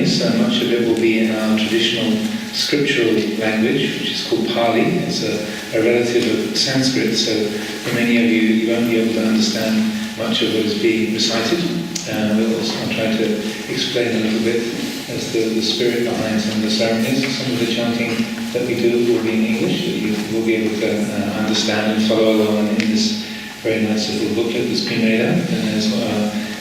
ceremonies. Much of it will be in our traditional scriptural language, which is called Pali. It's a relative of Sanskrit, so for many of you, you won't be able to understand much of what is being recited. I'll try to explain a little bit as the spirit behind some of the ceremonies. Some of the chanting that we do will be in English, but you will be able to understand and follow along in this very nice little booklet that's been made up. And there's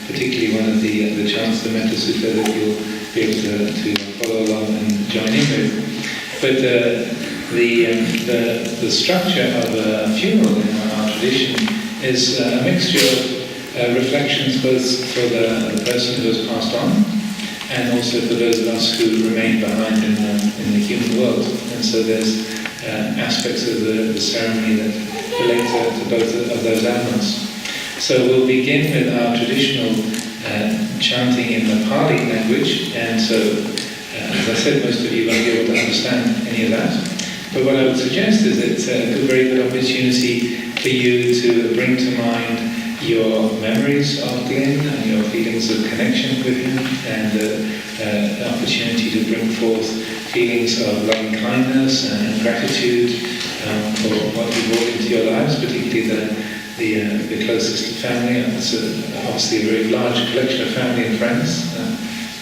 particularly one of the chants, the Metta Sutta, that you'll be able to follow along and join in with. But the structure of a funeral in our tradition is a mixture of reflections both for the person who has passed on and also for those of us who remain behind in the human world. And so there's aspects of the ceremony that relate to both of those elements. So we'll begin with our traditional chanting in the Pali language, and so as I said, most of you won't be able to understand any of that. But what I would suggest is it's a very good opportunity for you to bring to mind your memories of Glynn and your feelings of connection with him, and an opportunity to bring forth feelings of loving kindness and gratitude for what you brought into your lives, particularly the closest family. It's obviously a very large collection of family and friends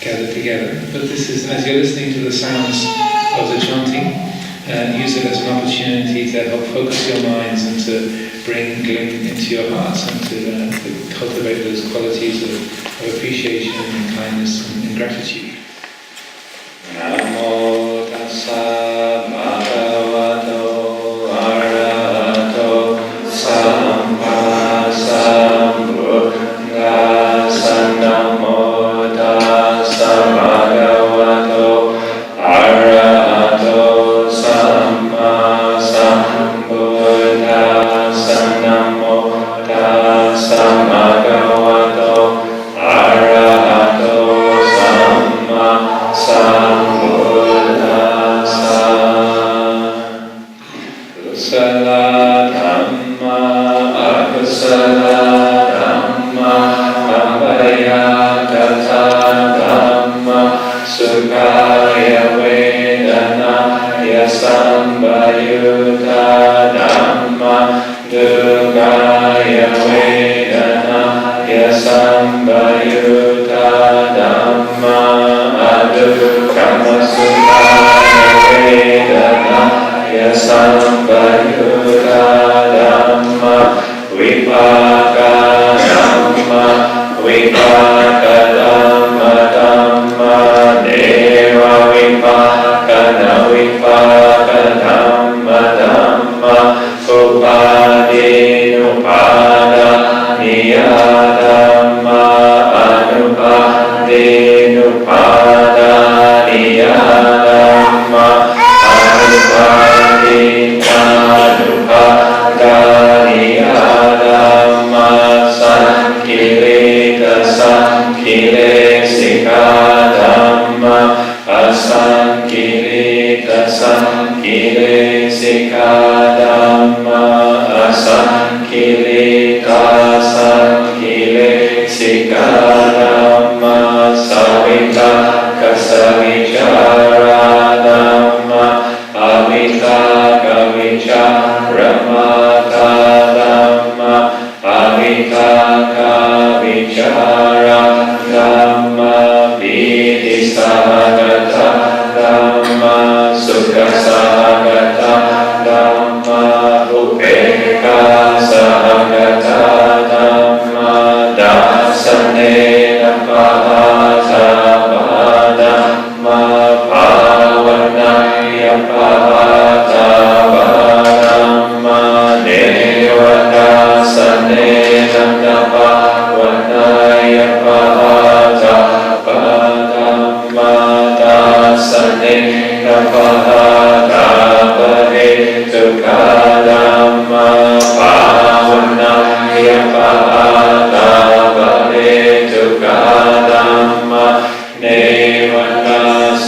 gathered together. But this is, as you're listening to the sounds of the chanting, use it as an opportunity to help focus your minds and to bring Glynn into your hearts and to cultivate those qualities of appreciation and kindness and gratitude. Namo tassa bhagavato arahato samma sambuddhassa. Namo tassa bhagavato arahato samma sambuddhassa. Namo tassa bhagavato arahato samma sambuddhassa. Kusala dhamma akusala dhamma abhayagata dhamma sukhaya vedanaya sambayuta dhamma dukkaya vedanaya sambayuta dhamma adukkama sukhaya vedanaya sambayuta dhamma vipaka dhamma vipaka dhamma dhamma deva vipaka na vipaka dhamma dhamma upadinuppada niya dhamma anupadinuppada niya dhamma anupadinuppada niya dhamma sankilita sankilesika dhamma asankilita sankilesika dhamma asankilita sankilesika dhamma savita kasavichara dhamma avita kavicharamata dhamma avita kavichara dhamma vidisahagata dhamma sukhasahagata dhamma upekha sahagata dhamma dasanena pahata dhamma pavanaya pahata dhamma devadasanena pavanaya pahata dhamma dasanena pahata pahetuka dhamma pavanaya pahata pahetuka dhamma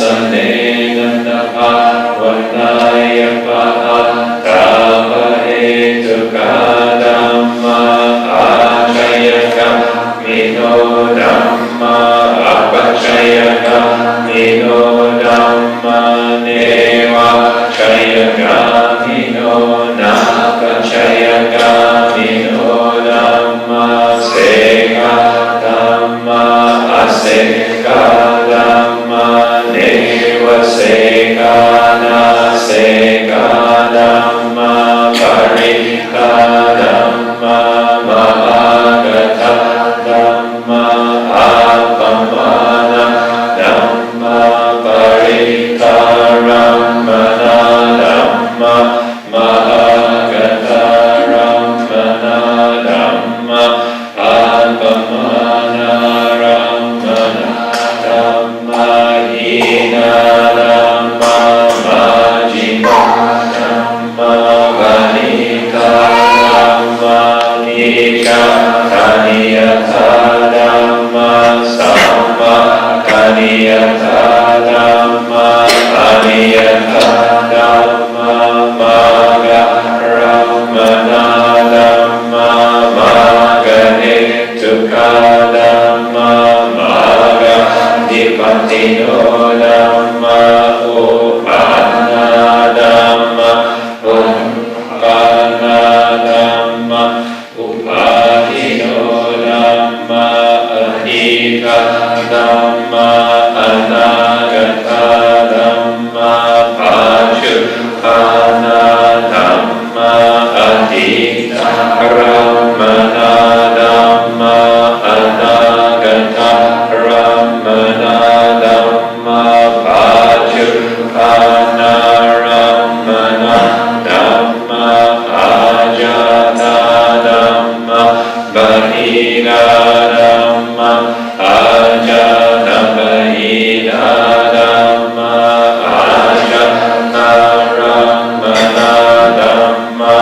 devadasanena pavanaya pahata pahetuka dhamma Dhamma Ajahn Dhamma Ajahn Dhamma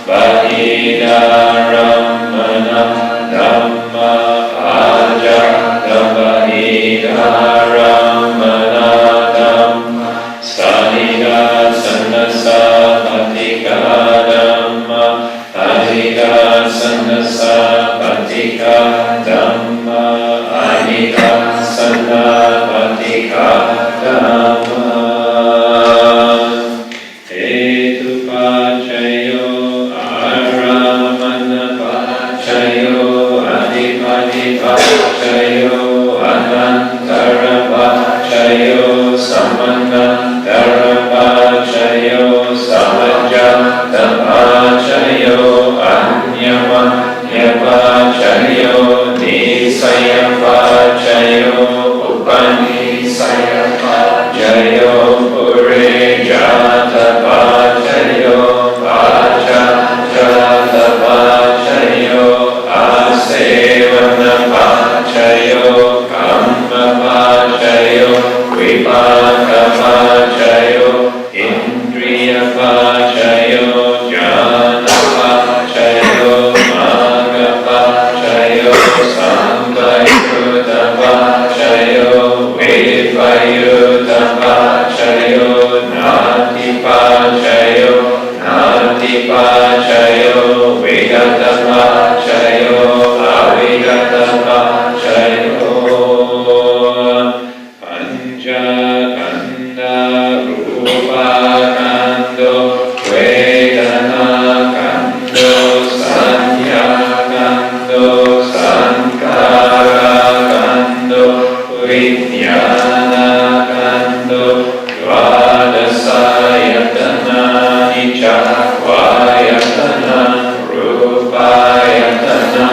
Bahida Ramana Dhamma Ajahn Bahida Ramana Dhamma Sanida Sannasa Patika Dhamma Anicca Sannasa Patika Dhamma Anicca Sanna Patika Dhamma Hetu Pachayo Aramana Pachayo Adipati Pachayo Anantara Pachayo Samanantara Pachayo Samajata Pachayo Anyamanya Pachayo Nisaya Pachayo Upanisaya Pachayo Purejata Pachayo Pachajata Pachayo Asevana Pachayo Kamma Pachayo Vipaka Pachayo Indriya Pachayo Jnana Pachayo Magga Pachayo Sambayuta Pachayo Vipayuta Pachayo Nati Pachayo Nati Pachayo Vigata Pachayo Avigata Pachayo Panchakanda Rupa Kando Vedana Kando Sanya Kando Sankara Kando Vijnana Kando Dvadasayatana Nichakvayatana Rupayatana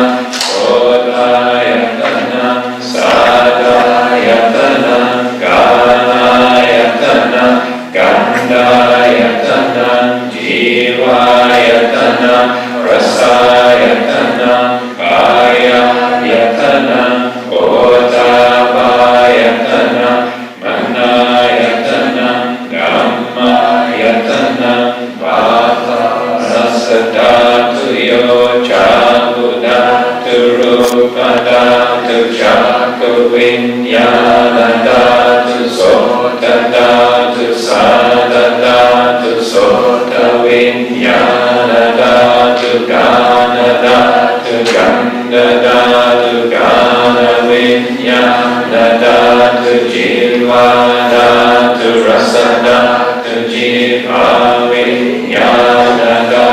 Kodayatana Sadayatana Ganayatana Gandayatana Jivayatana Rasayatana Kayayatana Otapayatana Manayatana Dhammayatana Vata Rasadatu Yochakudatu Rupadatu Chaku Vinyadatu Sotadatu Sadadatu Sota Vinyadatu Ganadatu Gandadatu Gana Vinyadatu Jivadatu Rasadatu Jiva Vinyadatu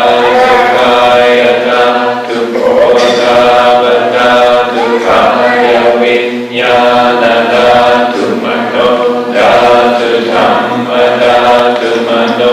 Kayadatu Bodhabadatu Kaya Vinyadatu Mano Datu Dhammadatu Mano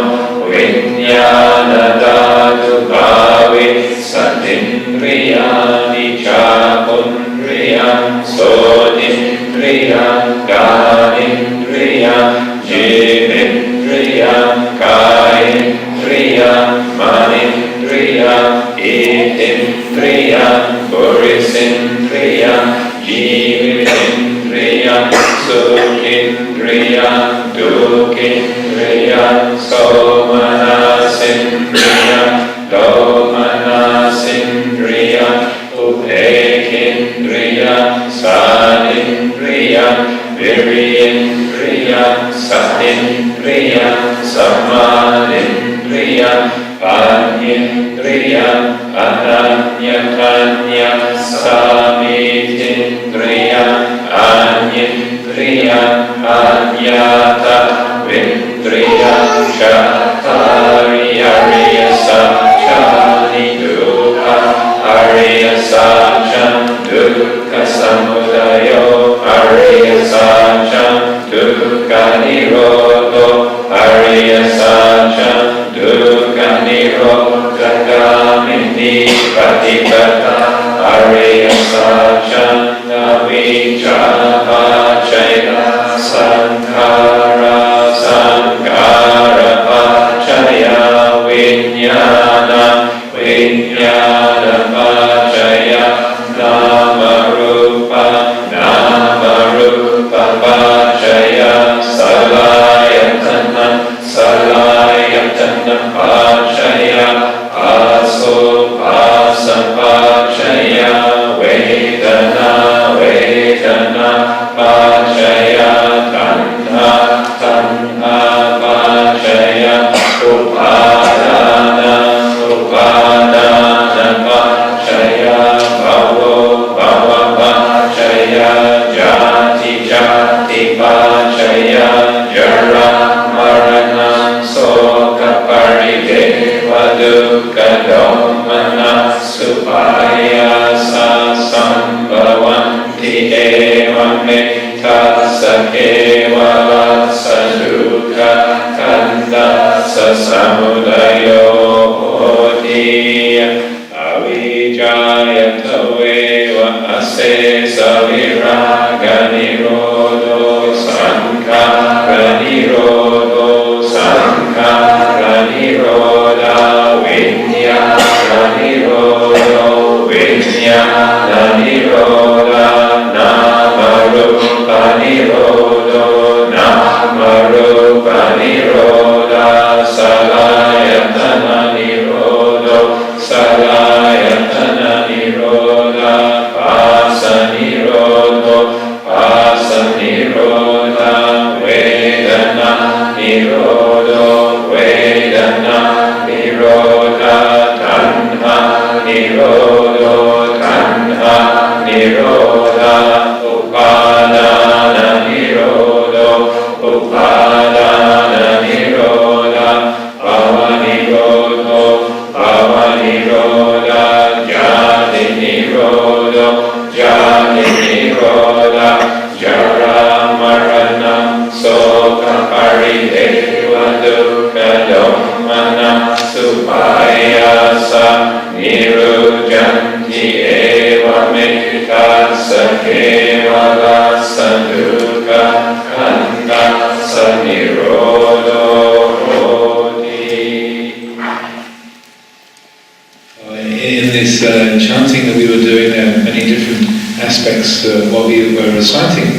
Vinyadatu Bhavi Satindriyani Chakundriyam Sodindriyam Ganindriyam Jivindriyam Kayindriyam Manindriyam Itindriyam Purisindriyam Jivindriyam Sukhindriyam Dukhindriyam Somanasindriyam Domanasindriyam Upekindriyam Sadindriyam Virindriyam Satindriyam Samadindriyam Panyindriyam Ananyatanyam Samitindriyam Anyindriyam Anyata Vindriyam Shatari Ariya Sachani Dukha Ariya Sacham Dukha Samudayo Ariya Sacham Dukha Nirodho Ariya Sacham Dukha Nirodha Gamini Patipata Ariya Sacham Avijjapachaya Sankhara Sankhara Pachaya samudayo oti avijjaya taveva ase saviraga nirodho sankhara nirodho sankhara nirodha vinyana nirodho vinyana nirodha namarupa nirodho namarupa nirodha salayatana nirodho salayatana nirodha pasa nirodho pasa nirodha vedana nirodho vedana nirodha tanha nirodho tanha nirodha upadana nirodho upadana nirodha bhava nirodho bhava nirodha jati nirodho jati nirodha jara marana soka parideva dukkha domana supayasa nirujanti eva mekasa kevala sadukkha kandasa nirodho hoti. In this chanting that we were doing, there are many different aspects to what we were reciting.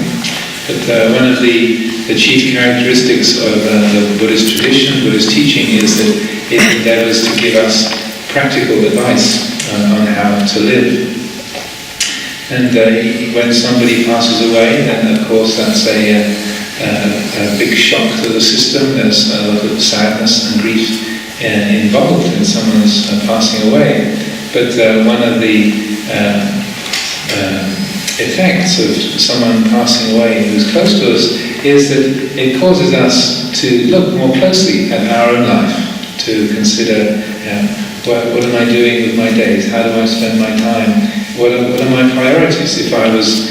But one of the chief characteristics of the Buddhist tradition, Buddhist teaching, is that it endeavors to give us practical advice on how to live. And when somebody passes away, then of course that's a big shock to the system. There's a lot of sadness and grief involved in someone's passing away. But one of the effects of someone passing away who's close to us is that it causes us to look more closely at our own life, to consider what am I doing with my days, how do I spend my time, what are my priorities if I was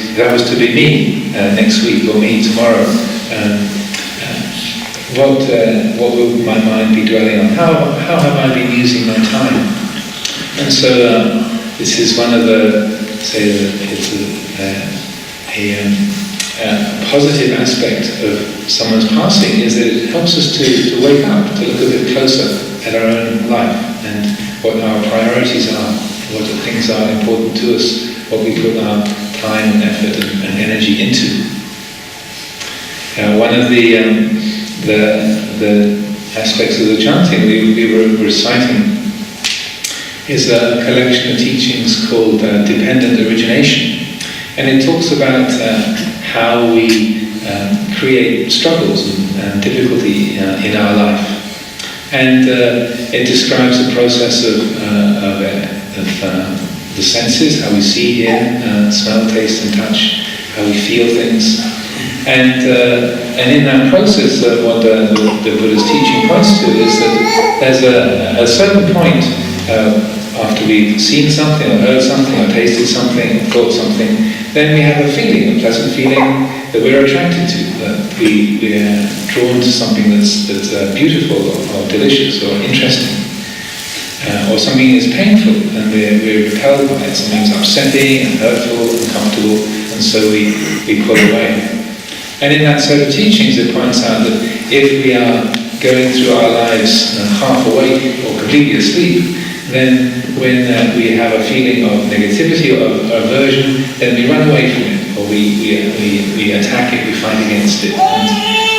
to be me next week or me tomorrow, what will my mind be dwelling on, how have I been using my time. And so this is one of the, say, it's a positive aspect of someone's passing, is that it helps us to wake up, to look a bit closer at our own life and what our priorities are, what the things are important to us, what we put our time and effort and energy into. One of the aspects of the chanting we were reciting is a collection of teachings called Dependent Origination. And it talks about how we create struggles and difficulty in our life. And it describes the process of the senses, how we see, hear, smell, taste and touch, how we feel things. And in that process, what the Buddha's teaching points to is that there's a certain point after we've seen something or heard something or tasted something, thought something, then we have a feeling, a pleasant feeling that we're attracted to, that we are drawn to something that's beautiful or delicious or interesting. Or something is painful and we're repelled by it, something's upsetting and hurtful and uncomfortable, and so we pull away. And in that set of teachings it points out that if we are going through our lives half awake or completely asleep, then when we have a feeling of negativity or aversion, then we run away from it, or we attack it, we fight against it, and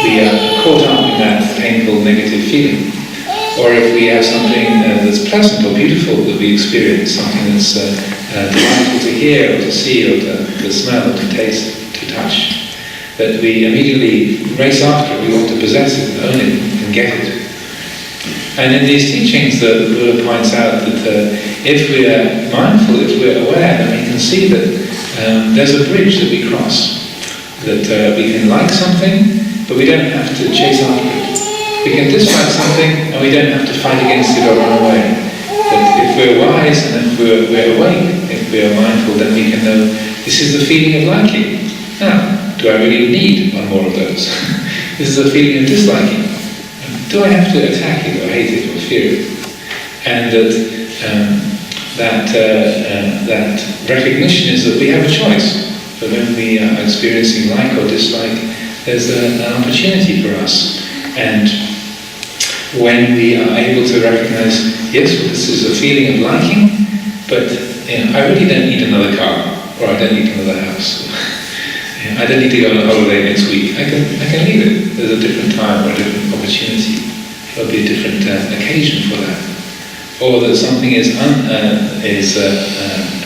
we are caught up in that painful negative feeling. Or if we have something that's pleasant or beautiful that we experience, something that's delightful to hear or to see or to smell or to taste, to touch, that we immediately race after it, we want to possess it, own it, and get it. And in these teachings, the Buddha points out that if we are mindful, if we're aware, then we can see that there's a bridge that we cross. That we can like something, but we don't have to chase after it. We can dislike something, and we don't have to fight against it or run away. That if we're wise and if we're awake, if we're mindful, then we can know this is the feeling of liking. Now, do I really need one more of those? This is a feeling of disliking. Do I have to attack it? Do I hate it or fear it. And that recognition is that we have a choice. So when we are experiencing like or dislike, there's an opportunity for us. And when we are able to recognize, yes, well, this is a feeling of liking, but I really don't need another car, or I don't need another house. I don't need to go on a holiday next week. I can leave it. There's a different time or a different opportunity. There'll be a different occasion for that. Or that something is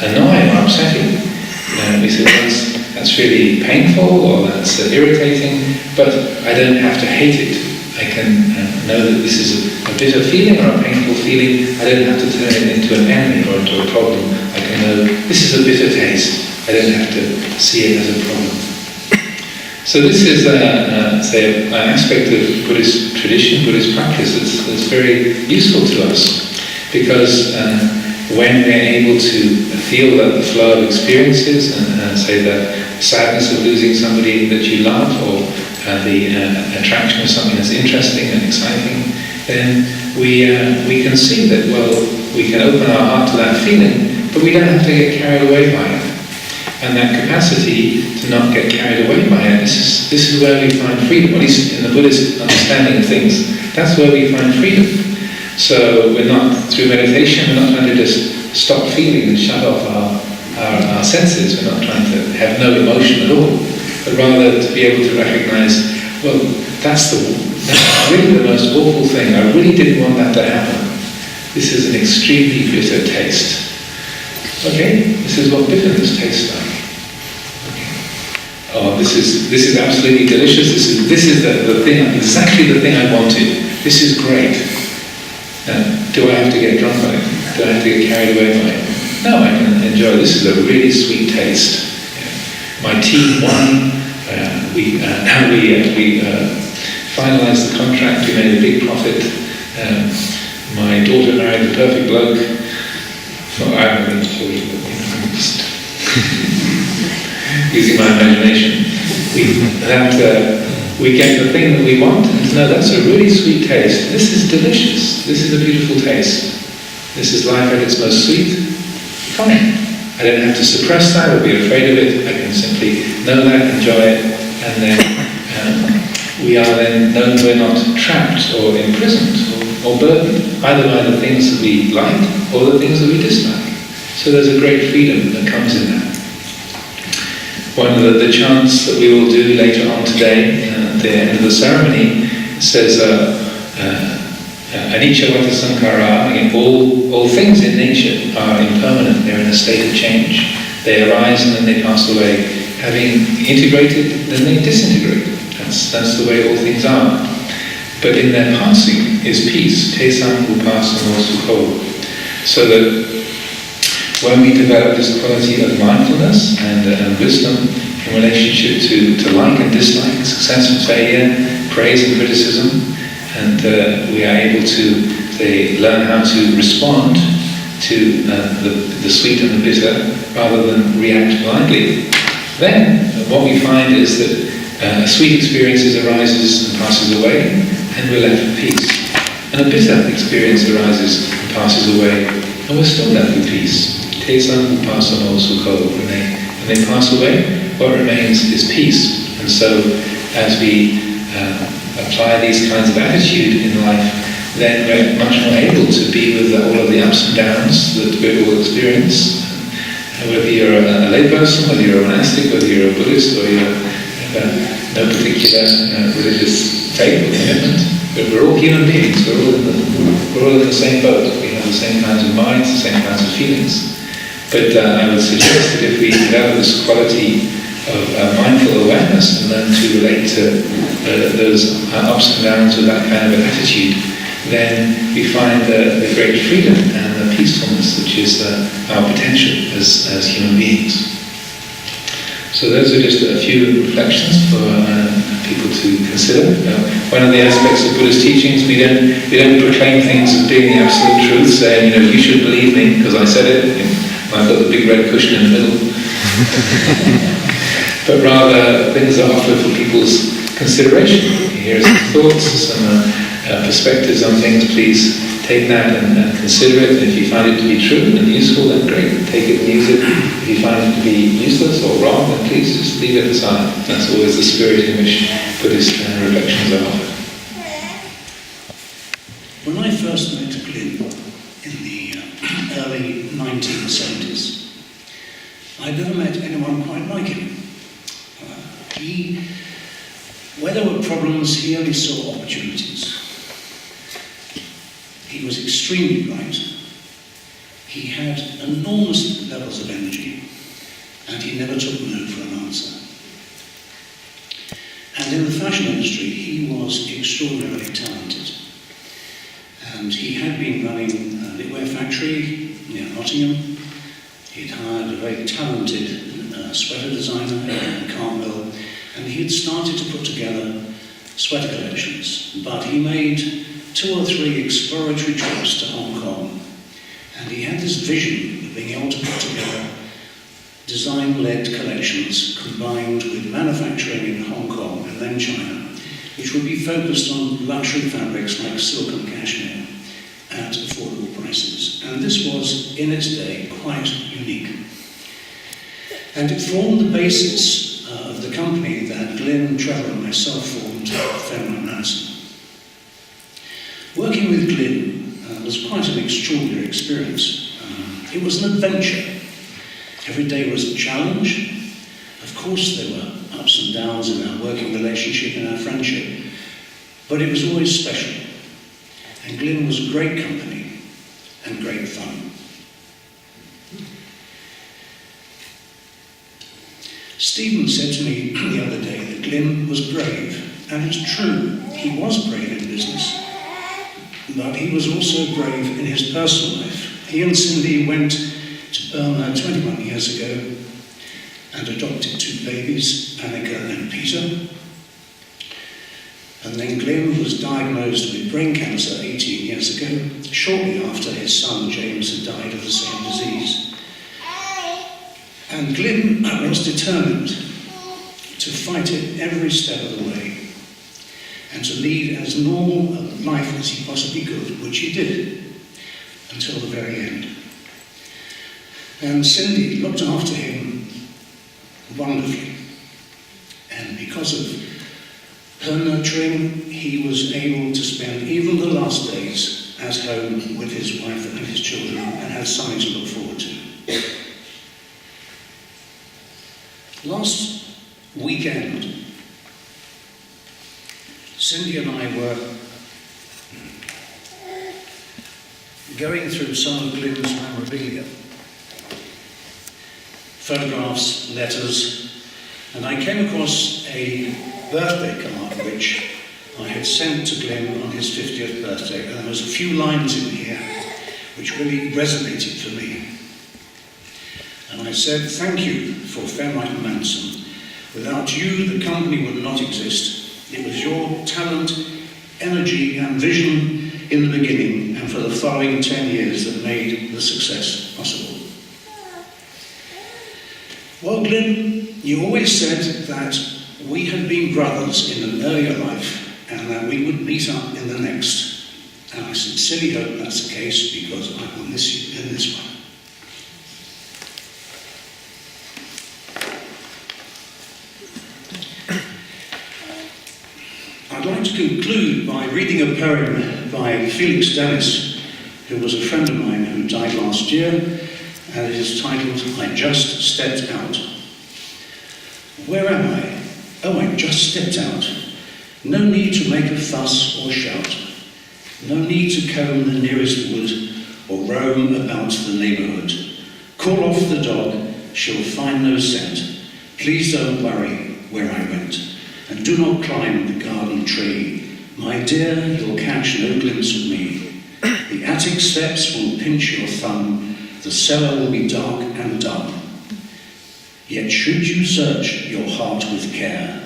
annoying or upsetting. We say, that's really painful or that's irritating, but I don't have to hate it. I can know that this is a bitter feeling or a painful feeling. I don't have to turn it into an enemy or into a problem. I can know this is a bitter taste. I don't have to see it as a problem. So this is, say, an aspect of Buddhist tradition, Buddhist practice that's very useful to us, because when we're able to feel that the flow of experiences and say the sadness of losing somebody that you love, or the attraction of something that's interesting and exciting, then we can see that, well, we can open our heart to that feeling, but we don't have to get carried away by it. And that capacity to not get carried away by it, this is where we find freedom, at least in the Buddhist understanding of things. That's where we find freedom. So we're not, through meditation, we're not trying to just stop feeling and shut off our senses. We're not trying to have no emotion at all, but rather to be able to recognize, well, that's really the most awful thing. I really didn't want that to happen. This is an extremely bitter taste. Okay, this is what bitterness tastes like. Okay. Oh, this is absolutely delicious. This is the thing, exactly the thing I wanted. This is great. Do I have to get drunk on it? Do I have to get carried away by it? No, I can enjoy. This is a really sweet taste. My team won. We finalised the contract. We made a big profit. My daughter married the perfect bloke. Well, I haven't been children, but I'm just using my imagination. We get the thing that we want, and no, that's a really sweet taste. This is delicious. This is a beautiful taste. This is life at its most sweet. Fine. I don't have to suppress that or be afraid of it. I can simply know that, enjoy it, and then we are then known we're not trapped or imprisoned or burdened, either by the things that we like or the things that we dislike. So there's a great freedom that comes in that. One of the chants that we will do later on today, at the end of the ceremony, says, Anicca sankara, all things in nature are impermanent, they're in a state of change. They arise and then they pass away. Having integrated, then they disintegrate. That's the way all things are. But in their passing is peace, te-sam upasamo sukho. So that when we develop this quality of mindfulness and wisdom in relationship to like and dislike, success and failure, praise and criticism, and we are able to learn how to respond to the sweet and the bitter rather than react blindly, then what we find is that a sweet experience arises and passes away, and we're left with peace. And a bitter experience arises and passes away, and we're still left with peace. Te-san upasamo sukho. When they pass away, what remains is peace. And so, as we apply these kinds of attitude in life, then we're much more able to be with all of the ups and downs that we all experience. Whether you're a layperson, whether you're a monastic, whether you're a Buddhist, or you have no particular religious faith or commitment, but we're all human beings. We're all in the same boat. We have the same kinds of minds, the same kinds of feelings. But I would suggest that if we develop this quality of mindful awareness and learn to relate to those ups and downs with that kind of an attitude, then we find the great freedom and the peacefulness which is our potential as human beings. So those are just a few reflections for people to consider. One of the aspects of Buddhist teachings, we don't proclaim things as being the absolute truth, saying, you should believe me because I said it. I've got the big red cushion in the middle. But rather, things are offered for people's consideration. Here's some thoughts, some perspectives on things, please take that and consider it. And if you find it to be true and useful, then great, take it and use it. If you find it to be useless or wrong, then please just leave it aside. That's always the spirit in which Buddhist reflections are offered. When I first met Glynn in the early 1970s, I'd never met anyone quite like him. Where there were problems, he only saw opportunities. He was extremely bright. He had enormous levels of energy, and he never took no for an answer. And in the fashion industry, he was extraordinarily talented. And he had been running a knitwear factory near Nottingham. He'd hired a very talented sweater designer in Carmel, and he had started to put together sweater collections. But he made 2 or 3 exploratory trips to Hong Kong, and he had this vision of being able to put together design-led collections combined with manufacturing in Hong Kong and then China, which would be focused on luxury fabrics like silk and cashmere at affordable prices. And this was, in its day, quite unique. And it formed the basis of the company that Glynn, Trevor and myself formed, Fenn and Manson. Working with Glynn was quite an extraordinary experience. It was an adventure. Every day was a challenge. Of course there were ups and downs in our working relationship and our friendship, but it was always special. And Glynn was great company and great fun. Stephen said to me the other day that Glynn was brave, and it's true, he was brave in business, but he was also brave in his personal life. He and Cindy went to Burma 21 years ago and adopted 2 babies, Anicca and Peter. And then Glynn was diagnosed with brain cancer 18 years ago, shortly after his son James had died of the same disease. And Glynn was determined to fight it every step of the way and to lead as normal a life as he possibly could, which he did until the very end. And Cindy looked after him wonderfully. And because of her nurturing, he was able to spend even the last days at home with his wife and his children and had something to look forward to. Last weekend, Cindy and I were going through some of Glynn's memorabilia, photographs, letters, and I came across a birthday card which I had sent to Glynn on his 50th birthday, and there was a few lines in here which really resonated for me. And I said, "Thank you for Fenn and Manson. Without you, the company would not exist. It was your talent, energy and vision in the beginning and for the following 10 years that made the success possible." Well, Glynn, you always said that we had been brothers in an earlier life and that we would meet up in the next. And I sincerely hope that's the case, because I will miss you in this one. I'd like to conclude by reading a poem by Felix Dennis, who was a friend of mine who died last year, and it is titled, "I Just Stepped Out." Where am I? Oh, I just stepped out. No need to make a fuss or shout. No need to comb the nearest wood or roam about the neighbourhood. Call off the dog, she'll find no scent. Please don't worry where I went. And do not climb the garden tree. My dear, you'll catch no glimpse of me. The attic steps will pinch your thumb. The cellar will be dark and dumb. Yet should you search your heart with care,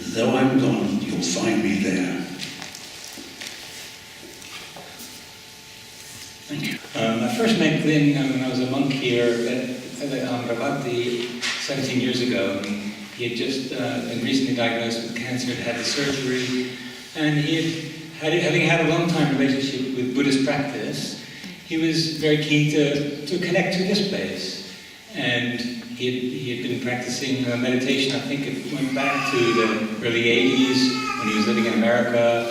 though I'm gone, you'll find me there. Thank you. I first met Glynn when I was a monk here at Amaravati 17 years ago. He had just been recently diagnosed with cancer and had the surgery, and he had having had a long-time relationship with Buddhist practice, he was very keen to connect to this place. And he had been practicing meditation, I think it went back to the early 80s when he was living in America.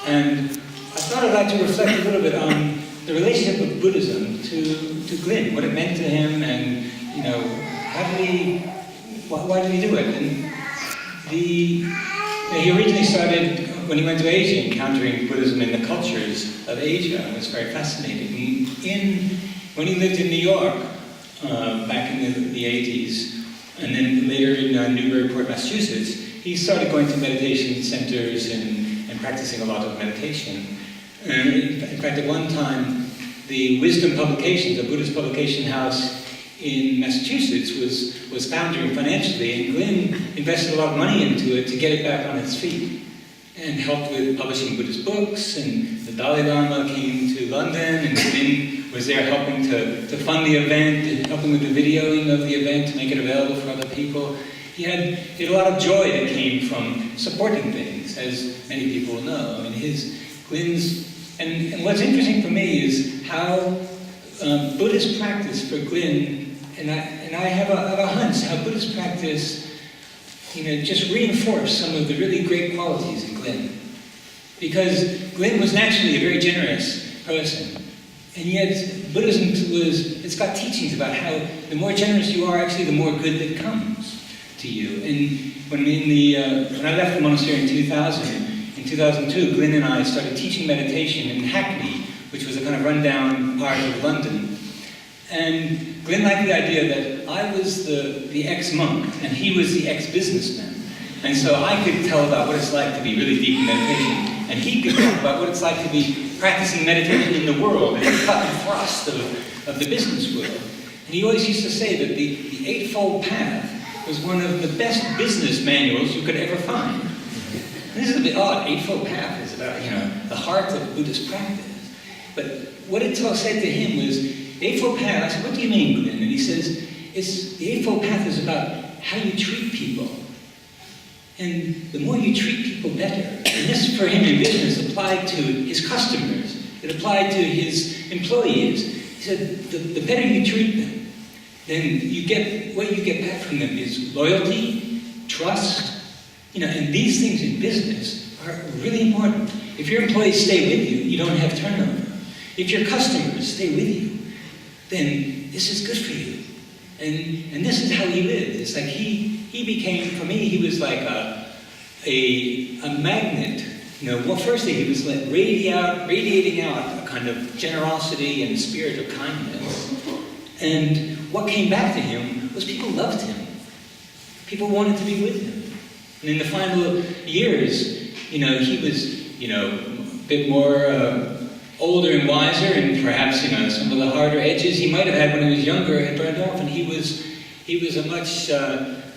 And I thought I'd like to reflect a little bit on the relationship of Buddhism to Glynn, what it meant to him, and why did he do it? And he originally started when he went to Asia, encountering Buddhism in the cultures of Asia, and it was very fascinating. When he lived in New York back in the 80s, and then later in Newburyport, Massachusetts, he started going to meditation centers and practicing a lot of meditation. And in fact, at one time, the Wisdom Publications, a Buddhist publication house in Massachusetts, was foundering financially, and Glynn invested a lot of money into it to get it back on its feet, and helped with publishing Buddhist books. And the Dalai Lama came to London, and Glynn was there helping to fund the event, and helping with the videoing of the event to make it available for other people. He had a lot of joy that came from supporting things, as many people know. I mean, Glynn's, and what's interesting for me is how Buddhist practice for Glynn, and I have a hunch how Buddhist practice, just reinforced some of the really great qualities in Glynn. Because Glynn was naturally a very generous person, and yet Buddhism it's got teachings about how the more generous you are, actually the more good that comes to you. And when I left the monastery in 2002, Glynn and I started teaching meditation in Hackney, which was a kind of rundown part of London. And Glynn liked the idea that I was the ex-monk and he was the ex-businessman. And so I could tell about what it's like to be really deep in meditation, and he could talk about what it's like to be practicing meditation in the world, and the cut and thrust of the business world. And he always used to say that the Eightfold Path was one of the best business manuals you could ever find. And this is a bit odd. Eightfold Path is about, the heart of Buddhist practice. But what it said to him was, the Eightfold Path, I said, what do you mean, Glynn? And he says, the Eightfold Path is about how you treat people. And the more you treat people better, and this for him in business applied to his customers, it applied to his employees. He said, the better you treat them, then what you get back from them is loyalty, trust, and these things in business are really important. If your employees stay with you, you don't have turnover. If your customers stay with you, then this is good for you. And this is how he lived. It's like he became, for me, he was like a magnet. Well, firstly, he was like radiating out a kind of generosity and spirit of kindness. And what came back to him was people loved him. People wanted to be with him. And in the final years, he was, a bit more older and wiser, and perhaps, some of the harder edges he might have had when he was younger had burned off, and he was a much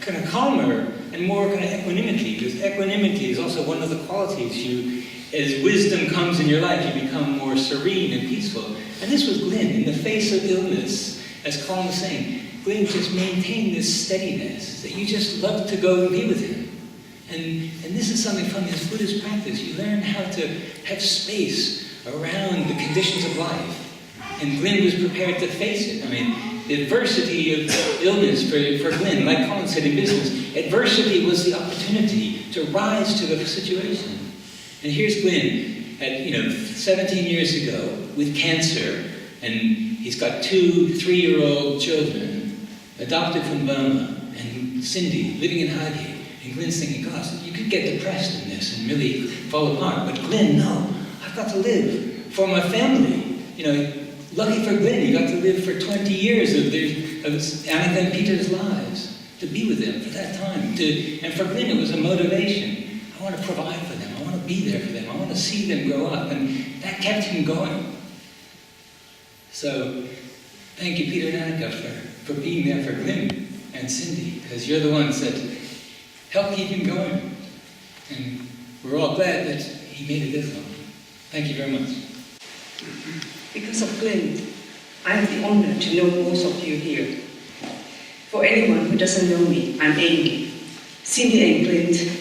kind of calmer and more kind of equanimity, because equanimity is also one of the qualities as wisdom comes in your life, you become more serene and peaceful. And this was Glynn, in the face of illness, as Colin was saying. Glynn just maintained this steadiness, that you just loved to go and be with him. And this is something from his Buddhist practice. You learn how to have space around the conditions of life. And Glynn was prepared to face it. I mean, the adversity of illness for Glynn, like Colin said in business, adversity was the opportunity to rise to the situation. And here's Glynn at 17 years ago with cancer, and he's got 2 3-year-old children, adopted from Burma, and Cindy living in Highgate. And Glynn's thinking, gosh, you could get depressed in this and really fall apart. But Glynn, no, I've got to live for my family. Lucky for Glynn, he got to live for 20 years of Anicca and Peter's lives, to be with them for that time. And for Glynn, it was a motivation. I want to provide for them. I want to be there for them. I want to see them grow up. And that kept him going. So thank you, Peter and Anicca, for being there for Glynn and Cindy, because you're the ones that helped keep him going. And we're all glad that he made it this long. Thank you very much. Because of Glynn, I have the honor to know most of you here. For anyone who doesn't know me, I'm Amy. Cindy and Glynn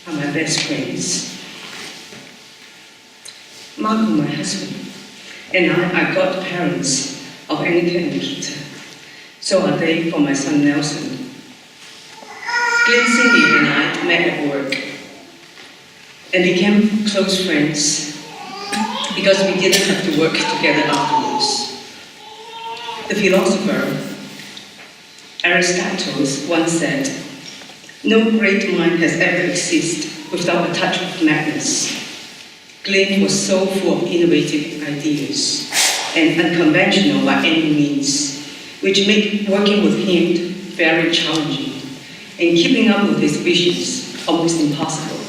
are my best friends. Marco, my husband, and I are godparents of Anicca and Nikita. So are they for my son Nelson. Glynn, Cindy, and I met at work and became close friends because we didn't have to work together afterwards. The philosopher Aristotle once said, "No great mind has ever existed without a touch of madness." Glynn was so full of innovative ideas and unconventional by any means, which made working with him very challenging and keeping up with his visions almost impossible.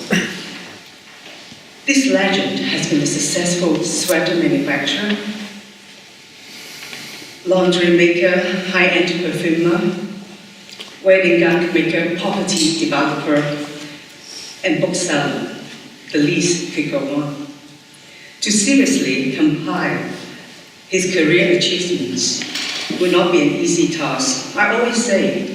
This legend has been a successful sweater manufacturer, laundry maker, high-end perfumer, wedding gown maker, property developer, and bookseller. The list could go on. To seriously compile his career achievements would not be an easy task. I always say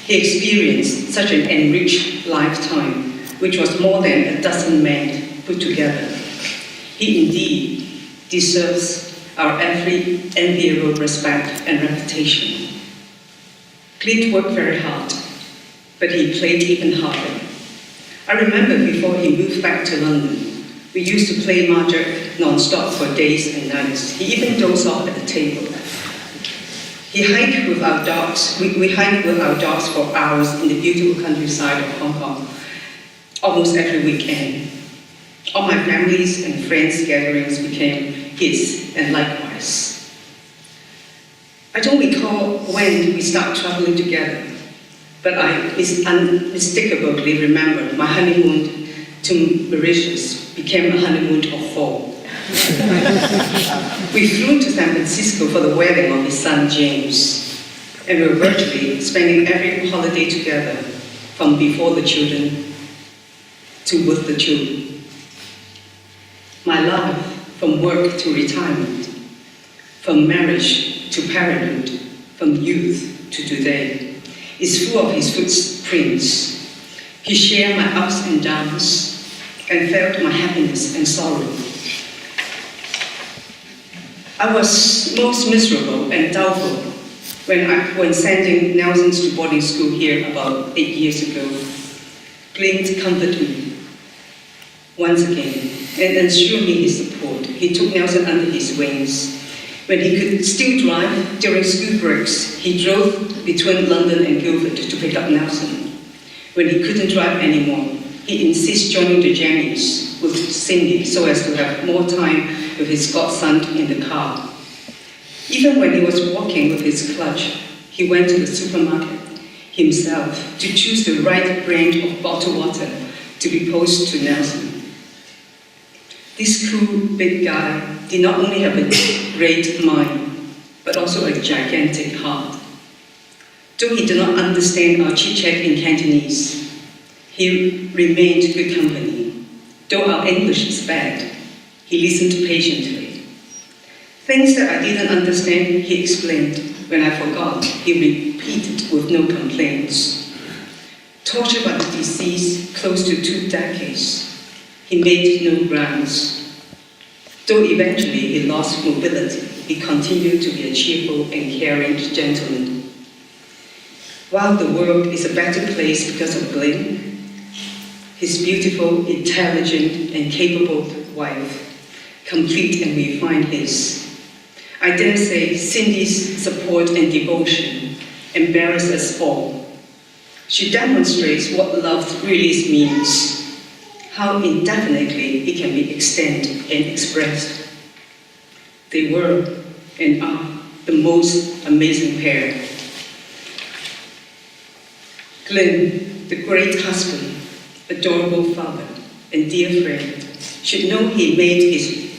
he experienced such an enriched lifetime, which was more than a dozen men put together. He indeed deserves our every enviable respect and reputation. Glynn worked very hard, but he played even harder. I remember before he moved back to London, we used to play mahjong non-stop for days and nights. He even dozed off at the table. He hiked with our dogs. We hiked with our dogs for hours in the beautiful countryside of Hong Kong, almost every weekend. All my family's and friends' gatherings became his, and likewise. I don't recall when we started traveling together, but I unmistakably remember my honeymoon to Mauritius became a honeymoon of 4. We flew to San Francisco for the wedding of his son James, and we were virtually spending every holiday together, from before the children to with the children. My life, from work to retirement, from marriage to parenthood, from youth to today, is full of his footprints. He shared my ups and downs and felt my happiness and sorrow. I was most miserable and doubtful when sending Nelson to boarding school here about 8 years ago. Glynn comforted me once again and ensured me his support. He took Nelson under his wings. When he could still drive during school breaks, he drove between London and Guildford to pick up Nelson. When he couldn't drive anymore, he insisted joining the journeys with Cindy so as to have more time with his godson in the car. Even when he was walking with his clutch, he went to the supermarket himself to choose the right brand of bottled water to be posed to Nelson. This cool, big guy did not only have a great mind, but also a gigantic heart. Though he did not understand our chit-chat in Cantonese, he remained good company. Though our English is bad, he listened patiently. Things that I didn't understand, he explained. When I forgot, he repeated with no complaints. Tortured by the disease close to 2 decades, he made no grounds. Though eventually he lost mobility, he continued to be a cheerful and caring gentleman. While the world is a better place because of Glynn, his beautiful, intelligent, and capable wife, complete and refined his. I dare say Cindy's support and devotion embarrass us all. She demonstrates what love really means, how indefinitely it can be extended and expressed. They were and are the most amazing pair. Glynn, the great husband, adorable father, and dear friend, should know he made his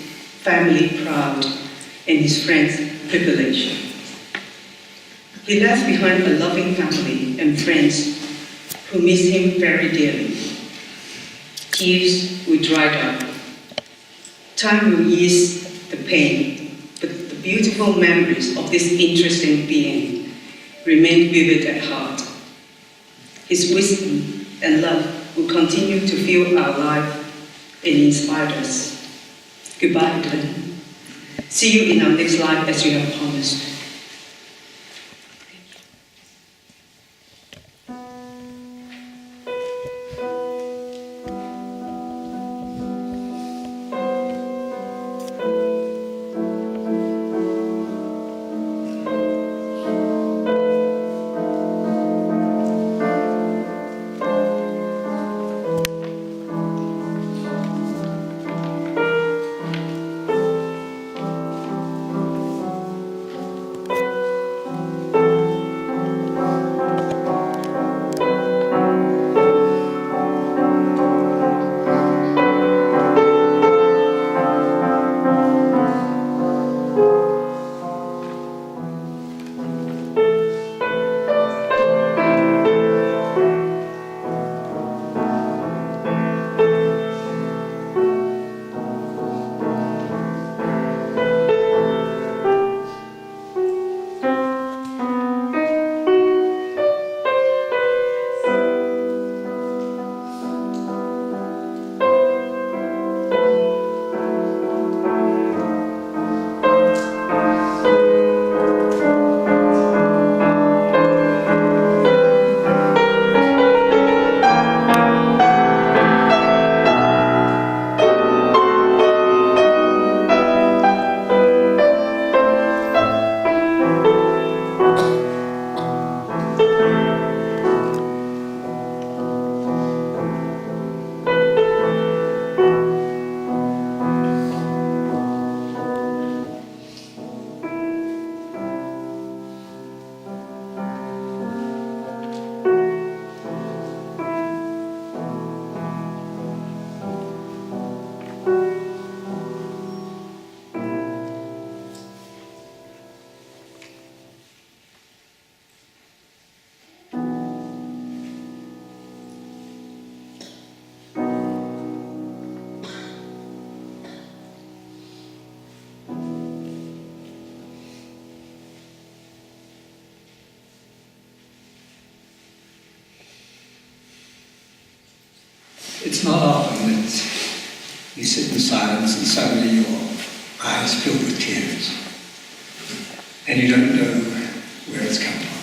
family proud and his friends privileged. He left behind a loving family and friends who miss him very dearly. Tears will dry up. Time will ease the pain, but the beautiful memories of this interesting being remain vivid at heart. His wisdom and love will continue to fill our life and inspire us. Goodbye, Glynn. See you in our next life as you have promised. It's not often that you sit in silence and suddenly your eyes fill with tears and you don't know where it's come from.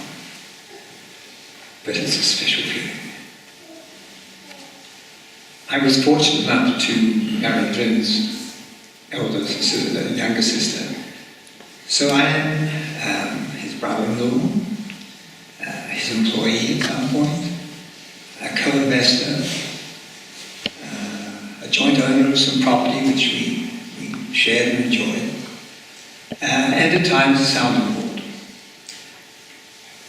But it's a special feeling. I was fortunate enough to marry Glynn's younger sister. So I am his brother-in-law, his employee at some point, a co-investor, a joint owner of some property which we shared and enjoyed, and at times a sounding board.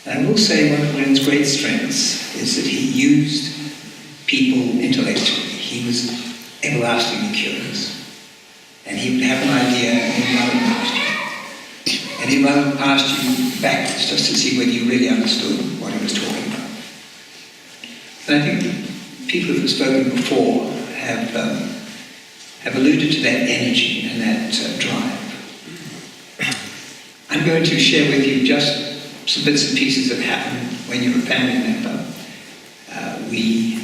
And I will say one of Glynn's great strengths is that he used people intellectually. He was everlastingly curious. And he would have an idea and he'd run it past you. And he'd run it past you backwards just to see whether you really understood what he was talking about. And I think people who have spoken before have alluded to that energy and that drive. I'm going to share with you just some bits and pieces that happen when you're a family member. We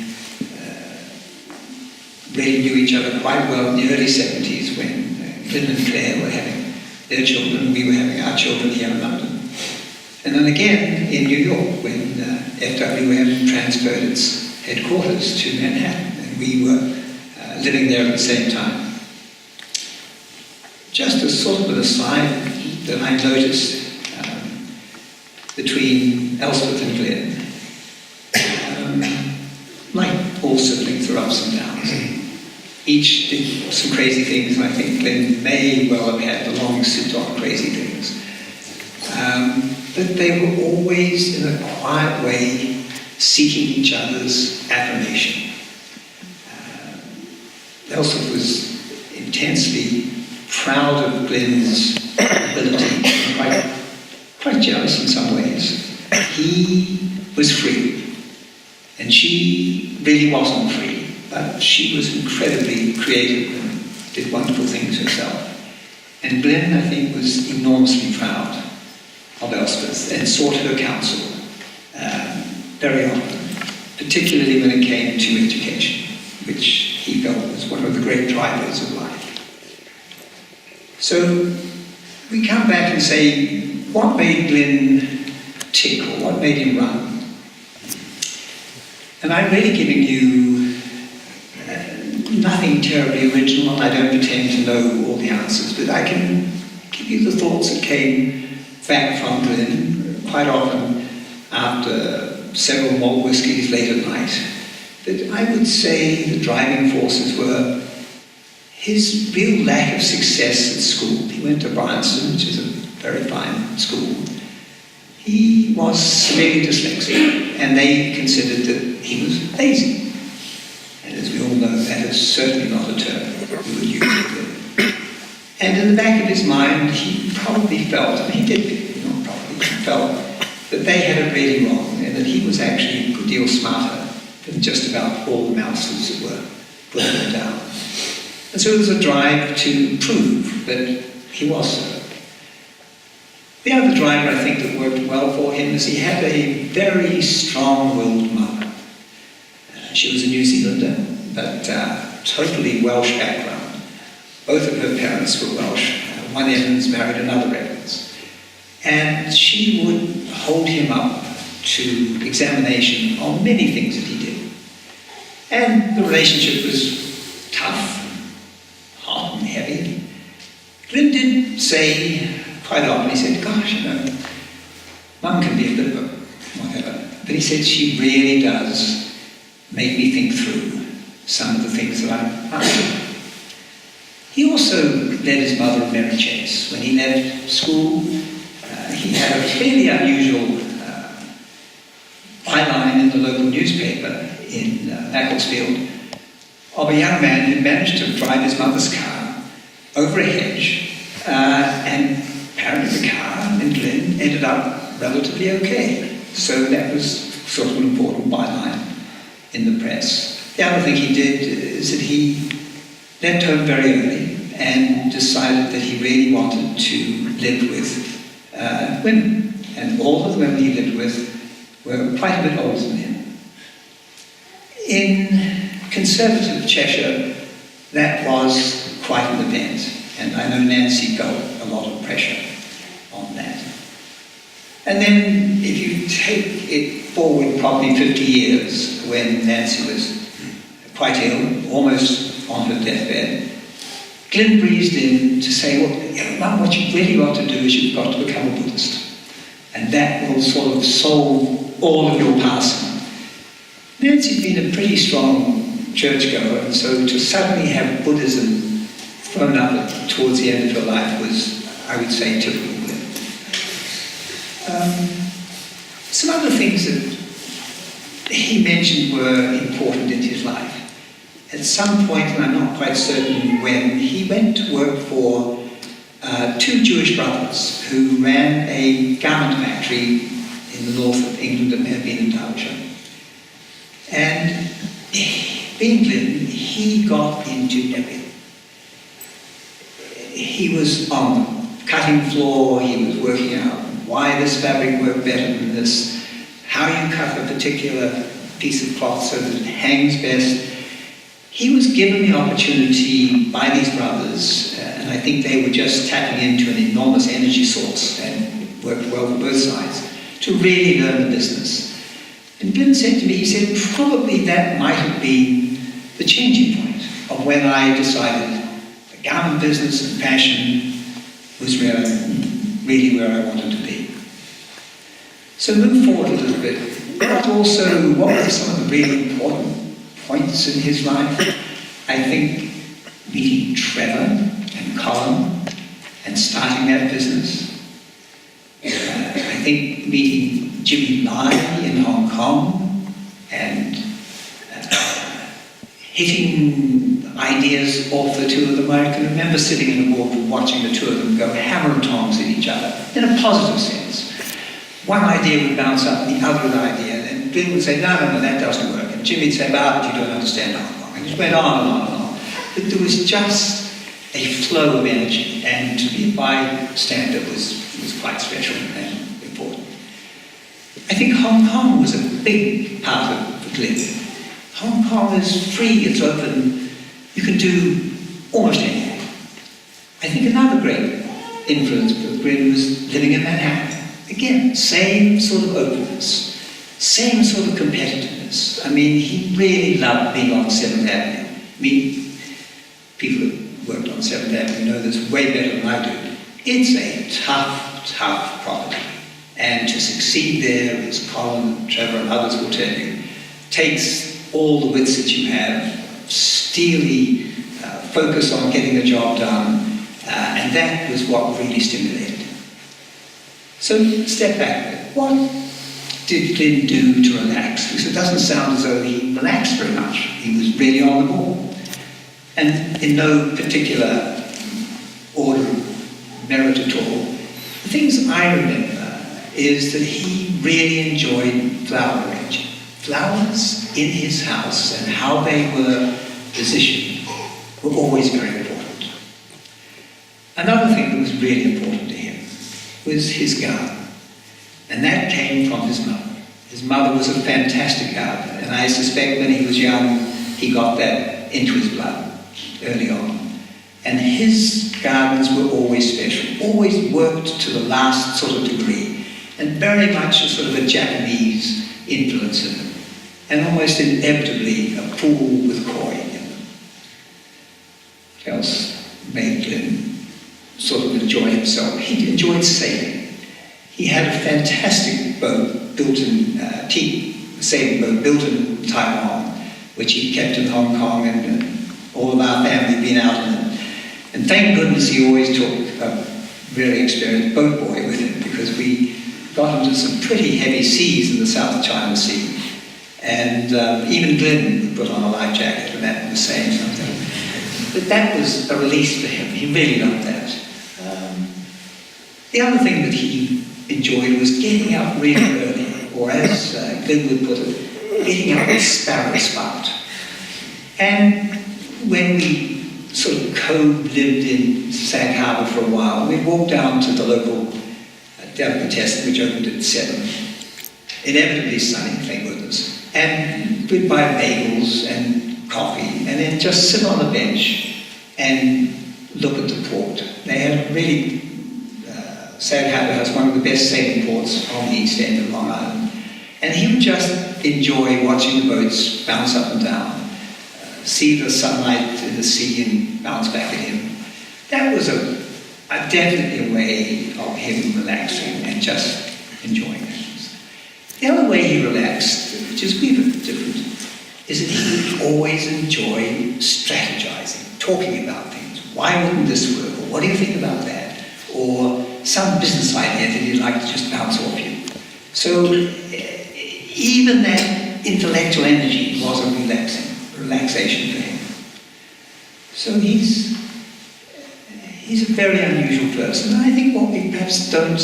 really knew each other quite well in the early 70s when Glynn and Claire were having their children, we were having our children here in London. And then again in New York when FWM transferred its headquarters to Manhattan, and we were living there at the same time. Just as sort of an aside that I noticed between Elspeth and Glynn, like all siblings, there are ups and downs. Each did some crazy things, and I think Glynn may well have had the longest sit on crazy things. But they were always, in a quiet way, seeking each other's affirmation. Elspeth was intensely proud of Glynn's ability, quite jealous in some ways. He was free, and she really wasn't free. But she was incredibly creative and did wonderful things herself. And Glynn, I think, was enormously proud of Elspeth and sought her counsel very often, particularly when it came to education, which he felt was one of the great drivers of life. So we come back and say, what made Glynn tick, or what made him run? And I'm really giving you nothing terribly original. I don't pretend to know all the answers, but I can give you the thoughts that came back from Glynn quite often after several more whiskies late at night. But I would say the driving forces were his real lack of success at school. He went to Bryanston, which is a very fine school. He was severely dyslexic, and they considered that he was lazy. And as we all know, that is certainly not a term we would use with him. And in the back of his mind, he probably felt, and he did, not probably, he felt that they had it really wrong, and that he was actually a good deal smarter than just about all the mouses that were putting him down. And so it was a drive to prove that he was so. The other driver, I think, that worked well for him is he had a very strong-willed mother. She was a New Zealander, but totally Welsh background. Both of her parents were Welsh. One Evans married another Evans. And she would hold him up to examination on many things that he did. And the relationship was tough, hot and heavy. Glynn did say quite often, he said, gosh, you know, Mum can be a bit of a whatever. But he said, she really does make me think through some of the things that I'm up to. He also led his mother a merry chase. When he left school, he had a fairly unusual byline in the local newspaper in Macclesfield of a young man who managed to drive his mother's car over a hedge, and apparently the car and Glynn ended up relatively okay. So that was sort of an important byline in the press. The other thing he did is that he left home very early and decided that he really wanted to live with women. And all of the women he lived with were quite a bit older than him. In conservative Cheshire, that was quite an event. And I know Nancy felt a lot of pressure on that. And then if you take it forward probably 50 years, when Nancy was quite ill, almost on her deathbed, Glynn breezed in to say, well, Mum, what you really ought to do is you've got to become a Buddhist. And that will sort of solve all of your passing. Nancy'd been a pretty strong churchgoer, and so to suddenly have Buddhism thrown up towards the end of her life was, I would say, typical Glynn. Some other things that he mentioned were important in his life. At some point, and I'm not quite certain when, he went to work for two Jewish brothers who ran a garment factory in the north of England that may have been in Derbyshire. And being Glynn, he got into everything. He was on the cutting floor, he was working out why this fabric worked better than this, how you cut a particular piece of cloth so that it hangs best. He was given the opportunity by these brothers, and I think they were just tapping into an enormous energy source and worked well for both sides, to really learn the business. And Glynn said to me, he said, probably that might have been the changing point of when I decided the garment business and passion was really where I wanted to be. So move forward a little bit. But also, what were some of the really important points in his life? I think meeting Trevor and Colin and starting that business. I think meeting Jimmy Lai in Hong Kong and hitting ideas off the two of them. I can remember sitting in a boardroom watching the two of them go hammer and tongs at each other in a positive sense. One idea would bounce up, the other idea, and Glynn would say, no, that doesn't work. And Jimmy would say, but you don't understand Hong Kong. And it just went on and on and on. But there was just a flow of energy, and to be a bystander was quite special and important. I think Hong Kong was a big part of Glynn. Hong Kong is free, it's open, you can do almost anything. I think another great influence for Glynn was living in Manhattan. Again, same sort of openness, same sort of competitiveness. I mean, he really loved being on 7th Avenue. I mean, people who worked on 7th Avenue know this way better than I do. It's a tough, tough property. And to succeed there, as Colin, Trevor and others will tell you, takes all the wits that you have, steely focus on getting the job done, and that was what really stimulated. So step back. What did Glynn do to relax? Because it doesn't sound as though he relaxed very much. He was really on the ball. And in no particular order of merit at all, the things I remember is that he really enjoyed flower arranging. Flowers in his house and how they were positioned were always very important. Another thing that was really important to him was his garden. And that came from his mother. His mother was a fantastic gardener, and I suspect when he was young, he got that into his blood early on. And his gardens were always special, always worked to the last sort of degree, and very much a sort of a Japanese influence in them, and almost inevitably a pool with koi in them. What else made Glynn sort of enjoy himself? He enjoyed sailing. He had a fantastic boat built in sailing boat built in Taiwan, which he kept in Hong Kong, and all of our family had been out in it. And thank goodness he always took a very experienced boat boy with him, because we got into some pretty heavy seas in the South China Sea. And even Glynn would put on a life jacket, and that was saying something. But that was a release for him. He really loved that. The other thing that he enjoyed was getting up really early, or as Glynn would put it, getting up at sparrow spout. And when we sort of co-lived in Sag Harbor for a while, we'd walk down to the local delicatessen, which opened at 7. Inevitably sunny, thank goodness. And we'd buy bagels and coffee, and then just sit on the bench and look at the port. They had really, Sag Harbor has one of the best sailing ports on the east end of Long Island. And he would just enjoy watching the boats bounce up and down, see the sunlight in the sea and bounce back at him. That was definitely a way of him relaxing and just enjoying things. The other way he relaxed, which is a bit different, is that he would always enjoy strategizing, talking about things. Why wouldn't this work? Or what do you think about that? Or some business idea that he'd like to just bounce off you. So even that intellectual energy was a relaxation for him. So he's a very unusual person. And I think what we perhaps don't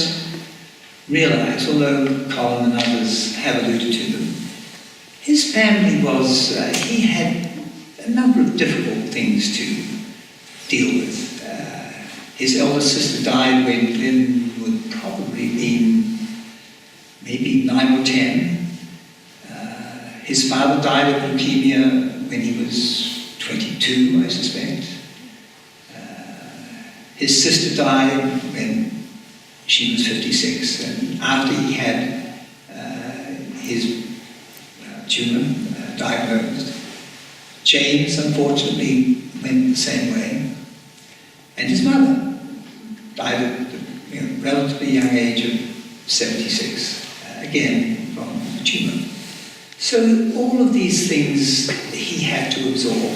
realize, although Colin and others have alluded to them, his family was, he had a number of difficult things to deal with. His elder sister died when Glynn would probably been maybe 9 or 10. His father died of leukemia when he was 22, I suspect. His sister died when she was 56, and after he had his tumor diagnosed, James unfortunately went the same way. And his mother died at the relatively young age of 76, again from a tumor. So all of these things he had to absorb.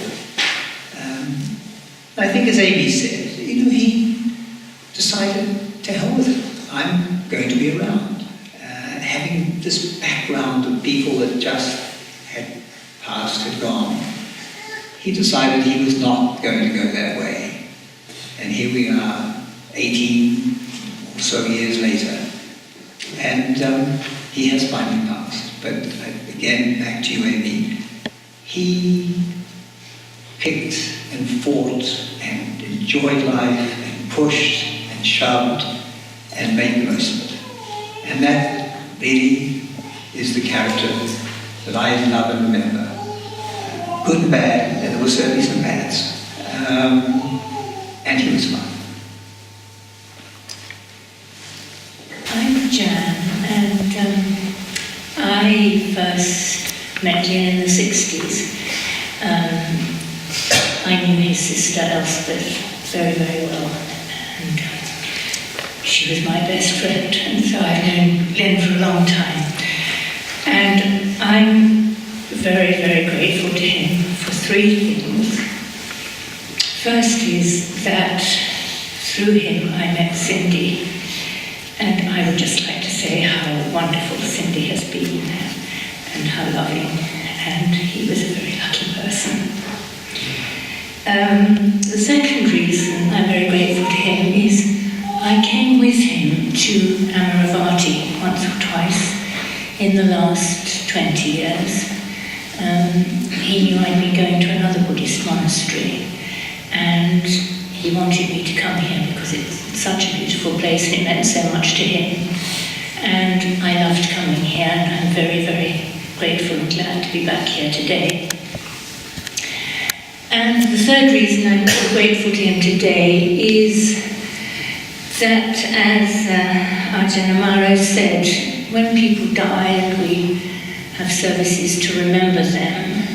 I think, as Amy said, he decided to hell with it. I'm going to be around. Having this background of people that just had passed, had gone, he decided he was not going to go that way. And here we are, 18 or so years later, and he has finally passed. But again, back to you, Amy, he picked and fought and enjoyed life and pushed and shoved and made the most of it. And that really is the character that I love and remember. Good and bad, and there were certainly some bads. And he was fun. I first met Glynn in the 60s, I knew his sister Elspeth very, very well, and she was my best friend, and so I've known Glynn for a long time. And I'm very, very grateful to him for three things. First is that through him I met Cindy, and I would just like to say how wonderful Cindy has been and how loving, and he was a very lucky person. The second reason I'm very grateful to him is I came with him to Amaravati once or twice in the last 20 years. He knew I'd been going to another Buddhist monastery, and he wanted me to come here because it's such a beautiful place and it meant so much to him. And I loved coming here, and I'm very, very grateful and glad to be back here today. And the third reason I'm so grateful to him today is that, as Ajahn Amaro said, when people die and we have services to remember them,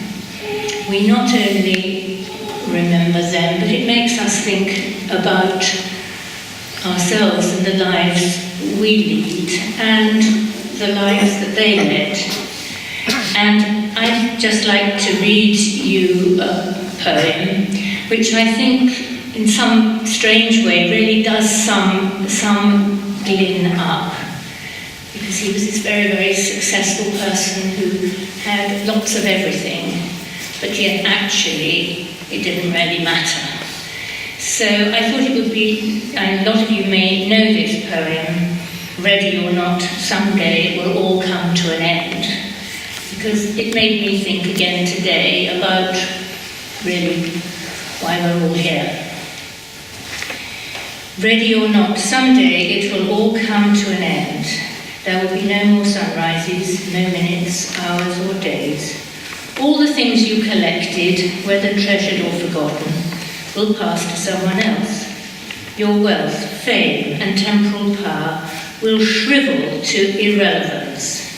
we not only remember them, but it makes us think about ourselves and the lives we lead and the lives that they led. And I'd just like to read you a poem which I think in some strange way really does sum Glynn up, because he was this very, very successful person who had lots of everything, but yet actually it didn't really matter. So I thought it would be, and a lot of you may know this poem, Ready or Not, Someday It Will All Come to an End, because it made me think again today about really why we're all here. Ready or not, someday it will all come to an end. There will be no more sunrises, no minutes, hours or days. All the things you collected, whether treasured or forgotten, will pass to someone else. Your wealth, fame and temporal power will shrivel to irrelevance.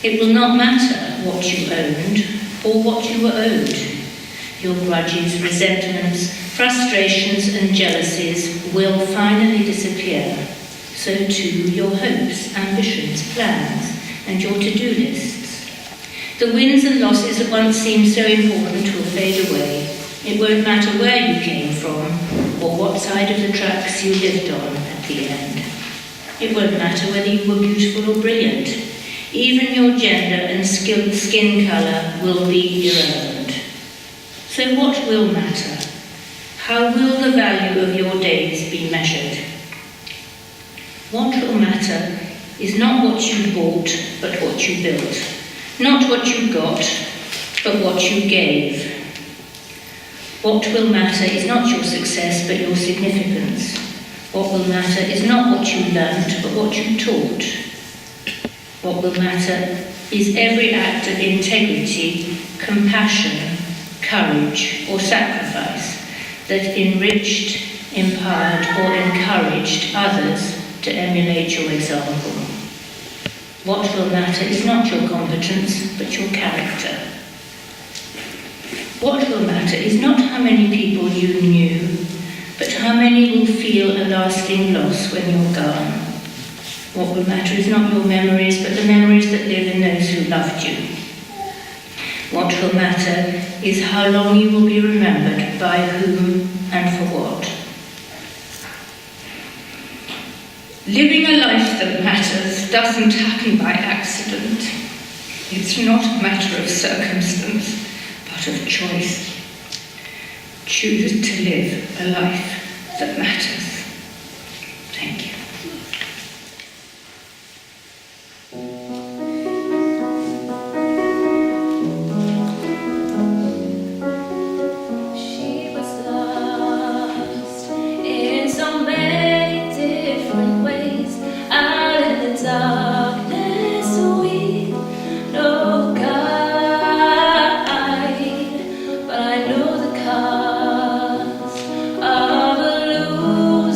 It will not matter what you owned or what you were owed. Your grudges, resentments, frustrations and jealousies will finally disappear. So too your hopes, ambitions, plans and your to-do lists. The wins and losses that once seemed so important will fade away. It won't matter where you came from or what side of the tracks you lived on at the end. It won't matter whether you were beautiful or brilliant. Even your gender and skin colour will be irrelevant. So what will matter? How will the value of your days be measured? What will matter is not what you bought, but what you built. Not what you got, but what you gave. What will matter is not your success, but your significance. What will matter is not what you learned, but what you taught. What will matter is every act of integrity, compassion, courage, or sacrifice that enriched, empowered, or encouraged others to emulate your example. What will matter is not your competence, but your character. What will matter is not how many people you knew, but how many will feel a lasting loss when you're gone. What will matter is not your memories, but the memories that live in those who loved you. What will matter is how long you will be remembered, by whom and for what. Living a life that matters doesn't happen by accident. It's not a matter of circumstance, but of choice. Choose to live a life that matters. Thank you. Of a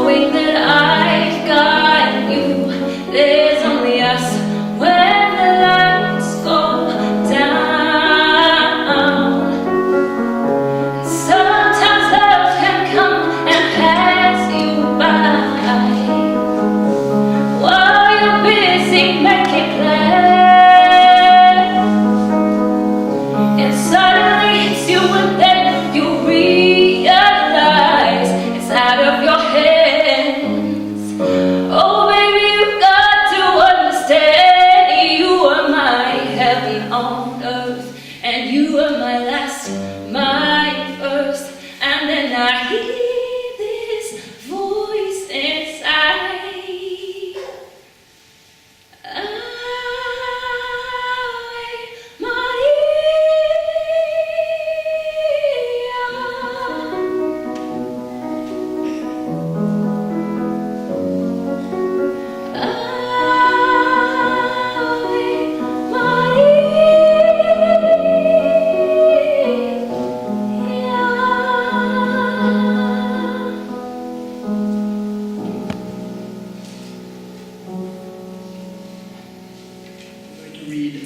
knowing that I've got you. There's only us when the lights go down. Sometimes love can come and pass you by while you're busy making plans, and suddenly hits you and then you realize it's out of your hands. Oh baby, you've got to understand, you are my heaven on earth, and you are my last, my first. And then I hear this voice inside.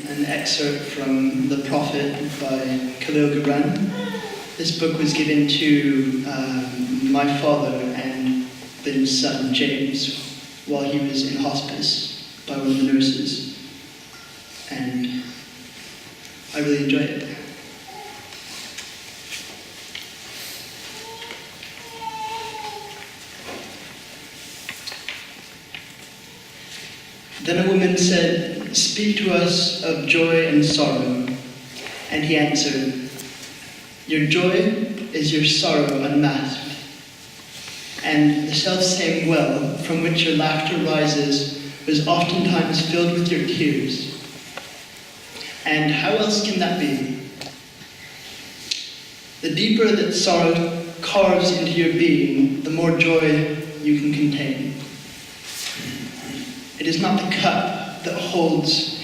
An excerpt from The Prophet by Khalil Gibran. This book was given to my father and then son James while he was in hospice by one of the nurses, and I really enjoyed it. Then a woman said, "Speak to us of joy and sorrow." And he answered, "Your joy is your sorrow unmasked, and the self-same well from which your laughter rises was oftentimes filled with your tears. And how else can that be? The deeper that sorrow carves into your being, the more joy you can contain. It is not the cup that holds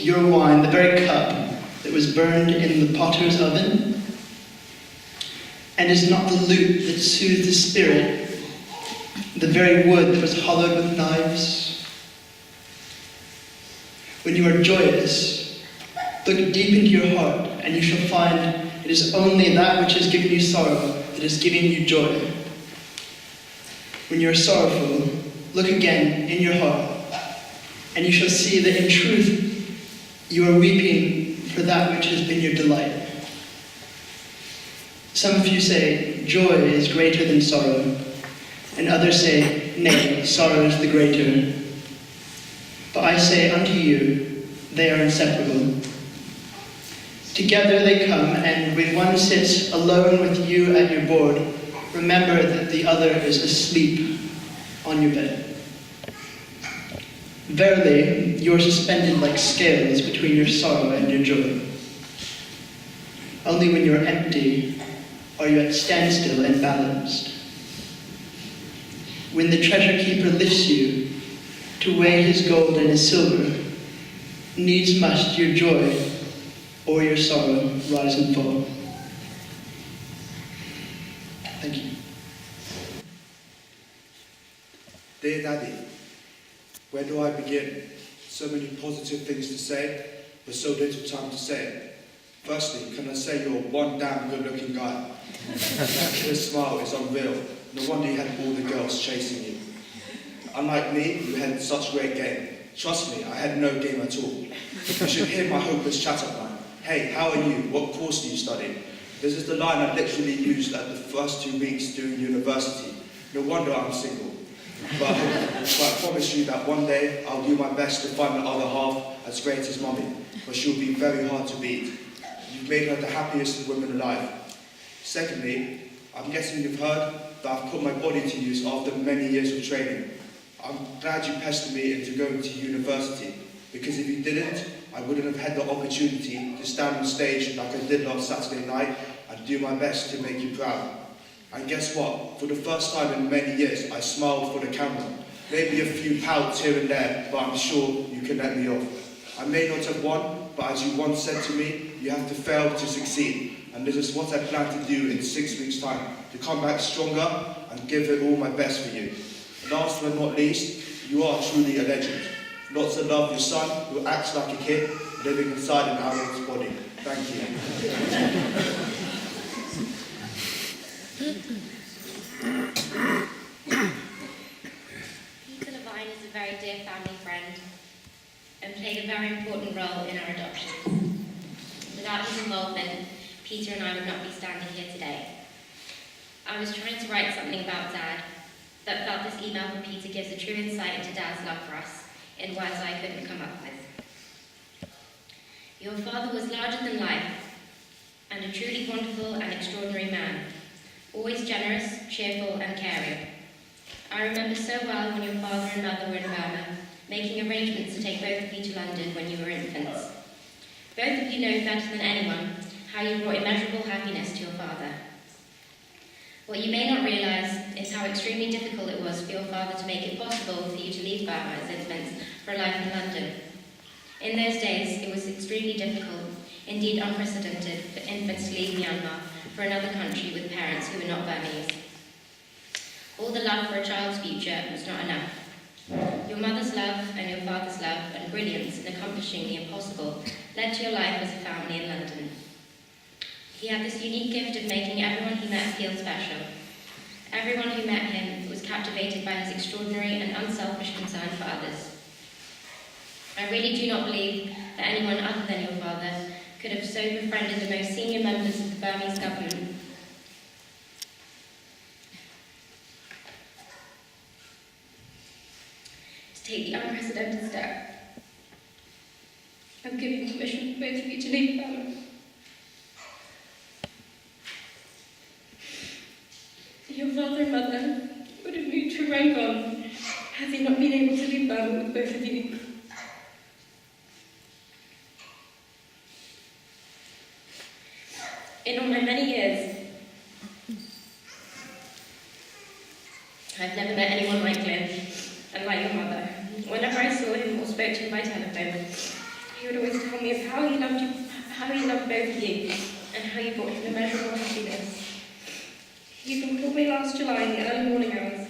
your wine, the very cup that was burned in the potter's oven, and is not the lute that soothed the spirit, the very wood that was hollowed with knives. When you are joyous, look deep into your heart, and you shall find it is only that which has given you sorrow that is giving you joy. When you are sorrowful, look again in your heart, and you shall see that in truth you are weeping for that which has been your delight. Some of you say, joy is greater than sorrow, and others say, nay, sorrow is the greater. But I say unto you, they are inseparable. Together they come, and when one sits alone with you at your board, remember that the other is asleep on your bed. Verily, you are suspended like scales between your sorrow and your joy. Only when you are empty are you at standstill and balanced. When the treasure keeper lifts you to weigh his gold and his silver, needs must your joy or your sorrow rise and fall. Thank you. Dear Daddy, where do I begin? So many positive things to say, but so little time to say it. Firstly, can I say you're one damn good-looking guy? That killer smile is unreal. No wonder you had all the girls chasing you. Unlike me, you had such great game. Trust me, I had no game at all. You should hear my hopeless chatter line. Hey, how are you? What course do you study? This is the line I literally used at the first 2 weeks during university. No wonder I'm single. But I promise you that one day I'll do my best to find the other half as great as Mummy, but she'll be very hard to beat. You've made her the happiest woman alive. Secondly, I'm guessing you've heard that I've put my body to use after many years of training. I'm glad you pestered me into going to university, because if you didn't, I wouldn't have had the opportunity to stand on stage like I did last Saturday night and do my best to make you proud. And guess what? For the first time in many years, I smiled for the camera. Maybe a few pouts here and there, but I'm sure you can let me off. I may not have won, but as you once said to me, you have to fail to succeed. And this is what I plan to do in 6 weeks' time, to come back stronger and give it all my best for you. And last but not least, you are truly a legend. Lots of love, your son, who acts like a kid, living inside an adult's body. Thank you. Peter Levine is a very dear family friend and played a very important role in our adoption. Without his involvement, Peter and I would not be standing here today. I was trying to write something about Dad, but felt this email from Peter gives a true insight into Dad's love for us in words I couldn't come up with. Your father was larger than life and a truly wonderful and extraordinary man, always generous, cheerful and caring. I remember so well when your father and mother were in Burma, making arrangements to take both of you to London when you were infants. Both of you know better than anyone how you brought immeasurable happiness to your father. What you may not realise is how extremely difficult it was for your father to make it possible for you to leave Burma as infants for a life in London. In those days, it was extremely difficult, indeed unprecedented, for infants to leave Myanmar for another country with parents who were not Burmese. All the love for a child's future was not enough. Your mother's love and your father's love and brilliance in accomplishing the impossible led to your life as a family in London. He had this unique gift of making everyone he met feel special. Everyone who met him was captivated by his extraordinary and unselfish concern for others. I really do not believe that anyone other than your father could have so befriended the most senior members of the Burmese government to take the unprecedented step of giving permission for both of you to leave Burma. Your father and mother would have moved to Rangoon had they not been able to leave Burma with both of you. In all my many years, I've never met anyone like Glynn and like your mother. Whenever I saw him or spoke to him by telephone, he would always tell me of how he loved you, how he loved both of you, and how you brought him immeasurable happiness. He even called me last July in the early morning hours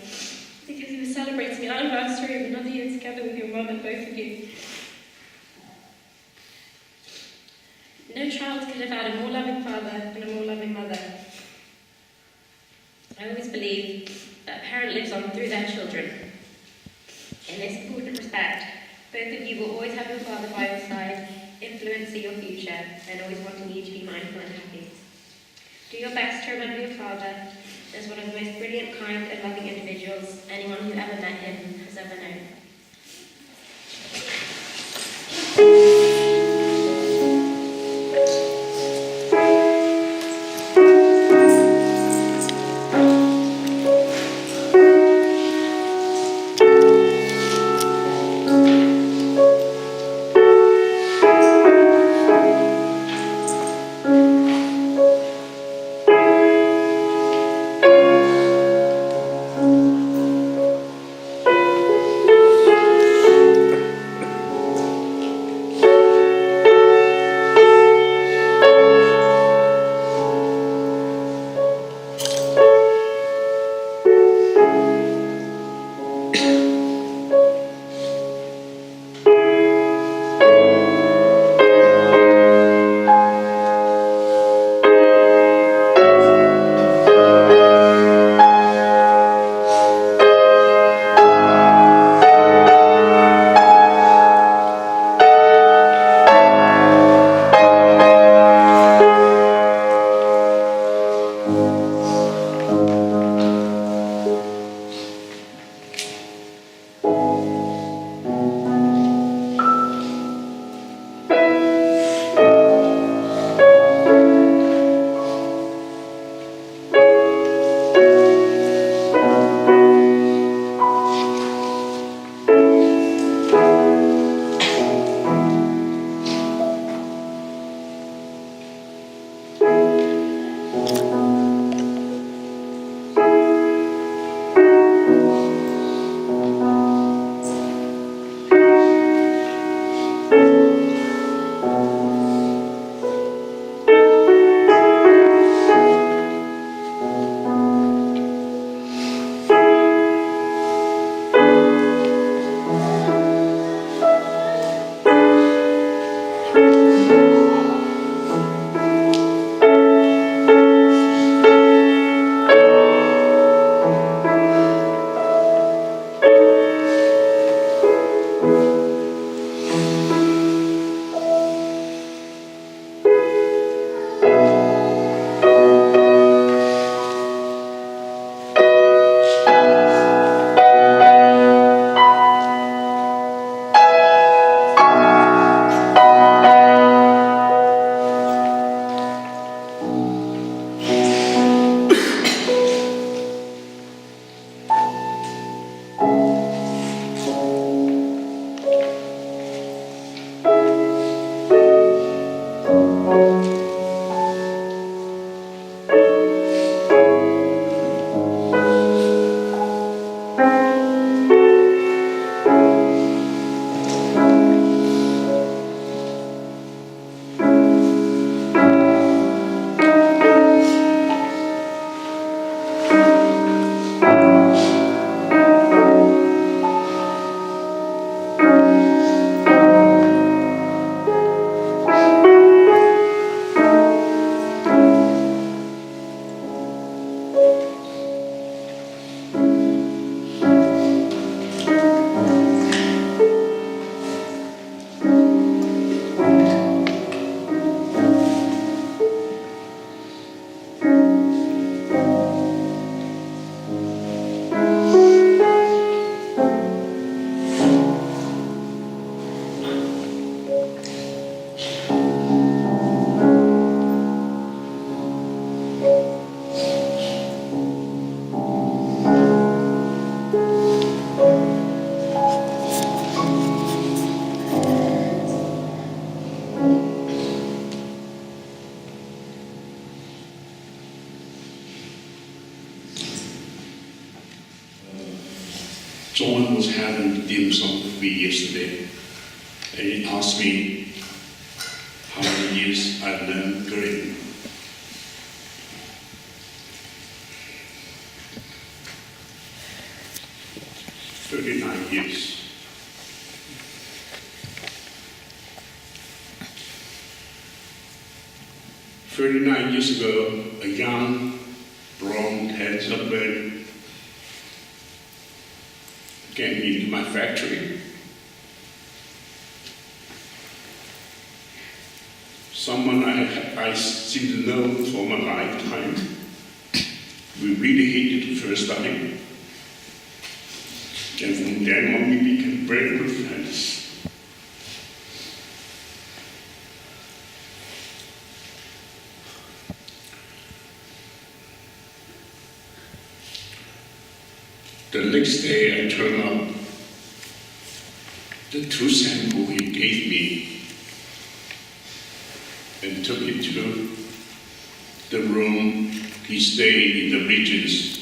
because he was celebrating the anniversary of another year together with your mum and both of you. No child could have had a more loving father and a more loving mother. I always believe that a parent lives on through their children. In this important respect, both of you will always have your father by your side, influencing your future, and always wanting you to be mindful and happy. Do your best to remember your father as one of the most brilliant, kind, and loving individuals anyone who ever met him has ever known. John was having dim sum with me yesterday, and he asked me how many years I've learned Glynn. "39 years. "39 years ago, a young, blonde, handsome man came into my factory. Someone I seem to know for my lifetime. We really hated the first time. And from then on, we became very good friends. The next day I turned up the 2 samples he gave me and took it to the room he stayed in the Regents.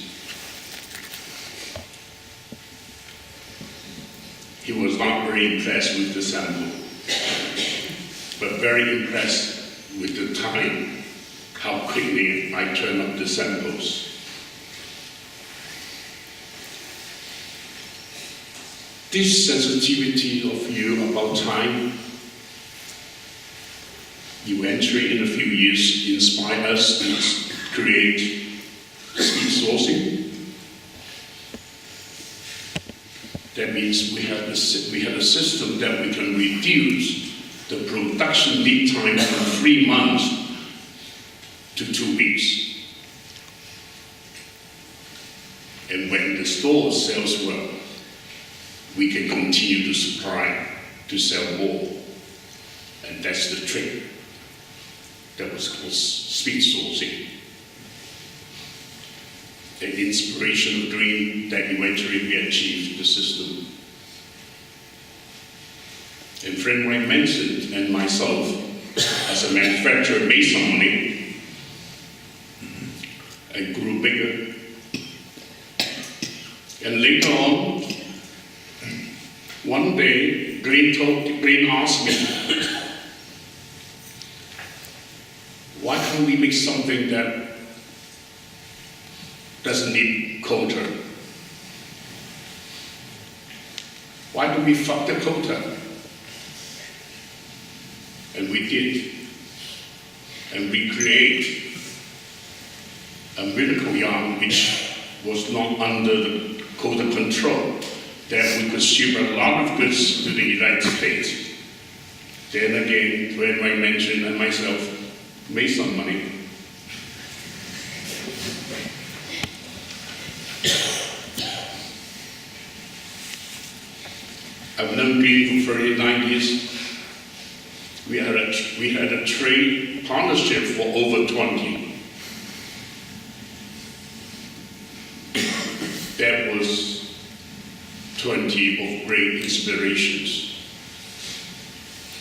He was not very impressed with the sample, but very impressed with the time, how quickly I turned up the samples. This sensitivity of you about time, eventually in a few years inspire us to create speed sourcing. That means we have a system that we can reduce the production lead time from 3 months to 2 weeks. And when the store sells well, we can continue to supply to sell more. And that's the trick. That was called speed sourcing. The inspirational dream that eventually we achieved the system. And friend like Manson and myself, as a manufacturer, made some money. I grew bigger. And later on, one day, Glynn asked me, why can't we make something that doesn't need coater? Why do we fuck the coater? And we did. And we create a miracle yarn which was not under the coater control, that we could ship a lot of goods to the United States. Then again, when I mentioned and myself made some money. I've known Glynn for 39 years. We had a trade partnership for over 20. That was 20 of great inspirations.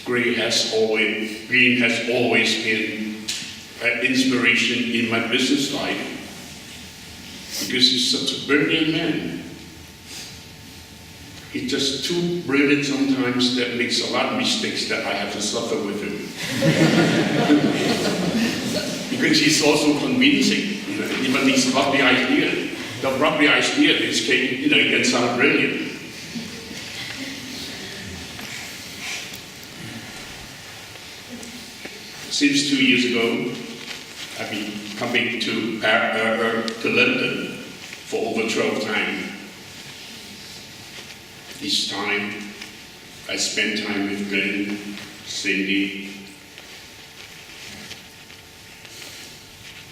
Glynn has always been an inspiration in my business life because he's such a brilliant man. He's just too brilliant sometimes that makes a lot of mistakes that I have to suffer with him. Because he's also convincing, even his rugby idea. The rugby idea is, you can sound brilliant. Since 2 years ago, I've been coming to London for over 12 times. Each time, I spend time with Glynn, Cindy,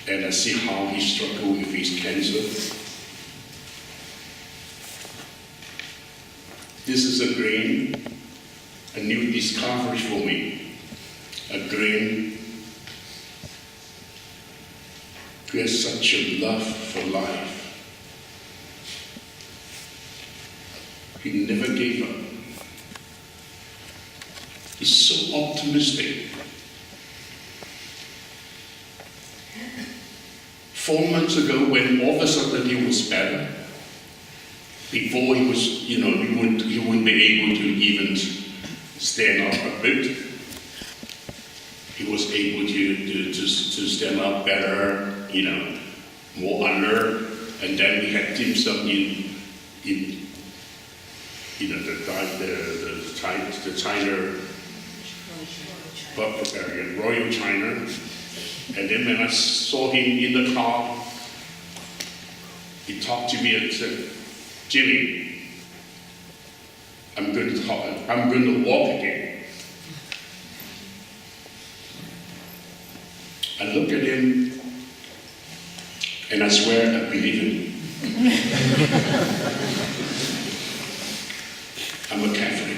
and I see how he struggled with his cancer. This is a Glynn, a new discovery for me. A Glynn who has such a love for life. He never gave up. He's so optimistic. 4 months ago, when all of a sudden he was better, Before he was, he wouldn't be able to even stand up a bit. He was able to stand up better, more alert. And then we had dim sum in the China, Royal China. And then when I saw him in the car, he talked to me and said, "Jimmy, I'm going to walk again." I look at him and I swear I believe him. I'm a Catholic.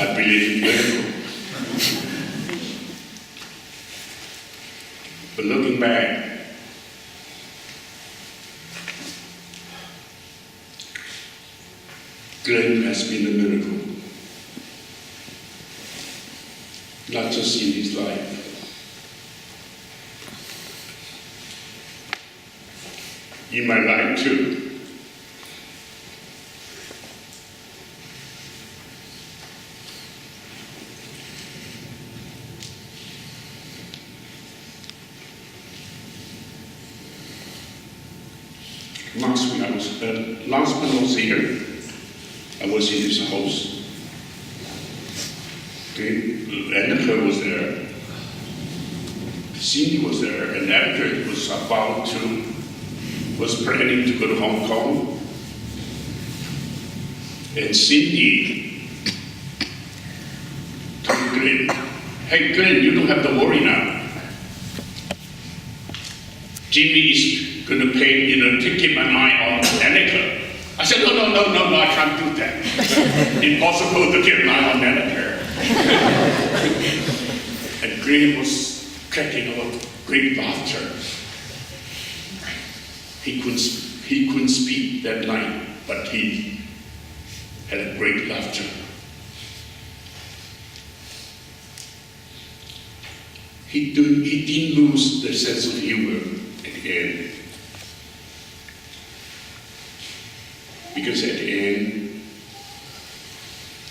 I believe in miracles. But looking back, Glynn has been a miracle. Not just in his life. In my life too. Last month I was here. I was in his house. Okay, Anicca was there. Cindy was there, and Abbot was planning to go to Hong Kong. And Cindy told Glynn, "Hey Glynn, you don't have to worry now. Jimmy is going to pay, to keep an eye on Anicca." I said, no, I can't do that. Impossible to keep an eye on Anicca. And Glynn was cracking up great laughter. He couldn't speak that night, but he had a great laughter. He didn't lose the sense of humor at the end. Because at the end,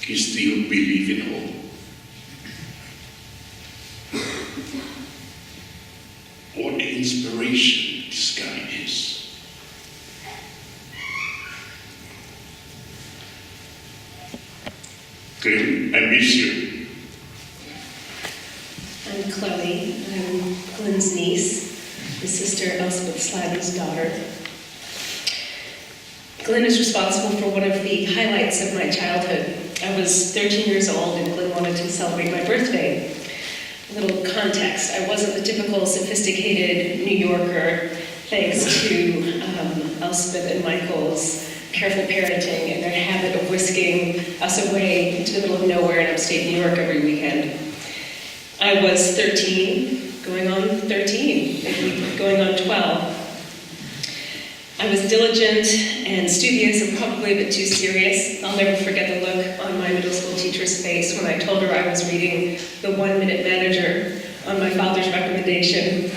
he still believed in hope. What an inspiration this guy is. Glynn, I miss you. I'm Chloe. I'm Glynn's niece, his sister Elspeth Sladden's daughter. Glynn is responsible for one of the highlights of my childhood. I was 13 years old and Glynn wanted to celebrate my birthday. A little context, I wasn't the typical sophisticated New Yorker, thanks to Elspeth and Michael's careful parenting and their habit of whisking us away into the middle of nowhere in upstate New York every weekend. I was 13, going on 12. I was diligent and studious and probably a bit too serious. I'll never forget the look on my middle school teacher's face when I told her I was reading The 1 Minute Manager on my father's recommendation.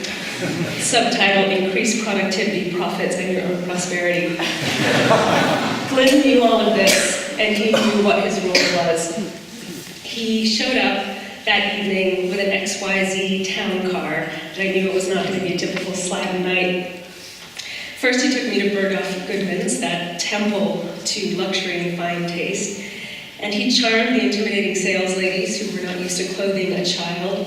Subtitle, Increase Productivity, Profits, and Your Own Prosperity. Glynn knew all of this, and he knew what his role was. He showed up that evening with an XYZ town car, and I knew it was not going to be a typical Sladden night. First, he took me to Bergdorf Goodman's, that temple to luxury and fine taste, and he charmed the intimidating sales ladies who were not used to clothing a child,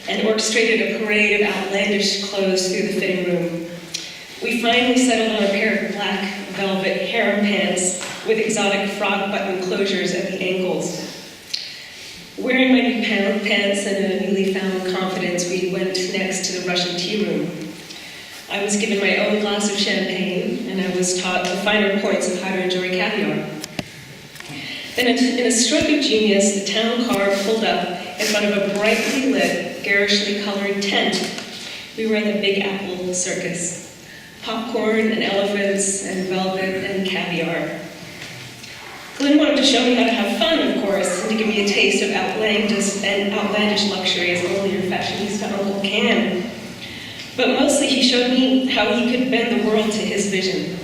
and orchestrated a parade of outlandish clothes through the fitting room. We finally settled on a pair of black velvet harem pants with exotic frog button closures at the ankles. Wearing my new pants and a newly found confidence, we went next to the Russian tea room. I was given my own glass of champagne, and I was taught the finer points of how to enjoy caviar. Then in a stroke of genius, the town car pulled up in front of a brightly lit, garishly colored tent. We were at the Big Apple Circus. Popcorn and elephants and velvet and caviar. Glynn wanted to show me how to have fun, of course, and to give me a taste of outlandish luxury as only your fashionista uncle can. But mostly he showed me how he could bend the world to his vision.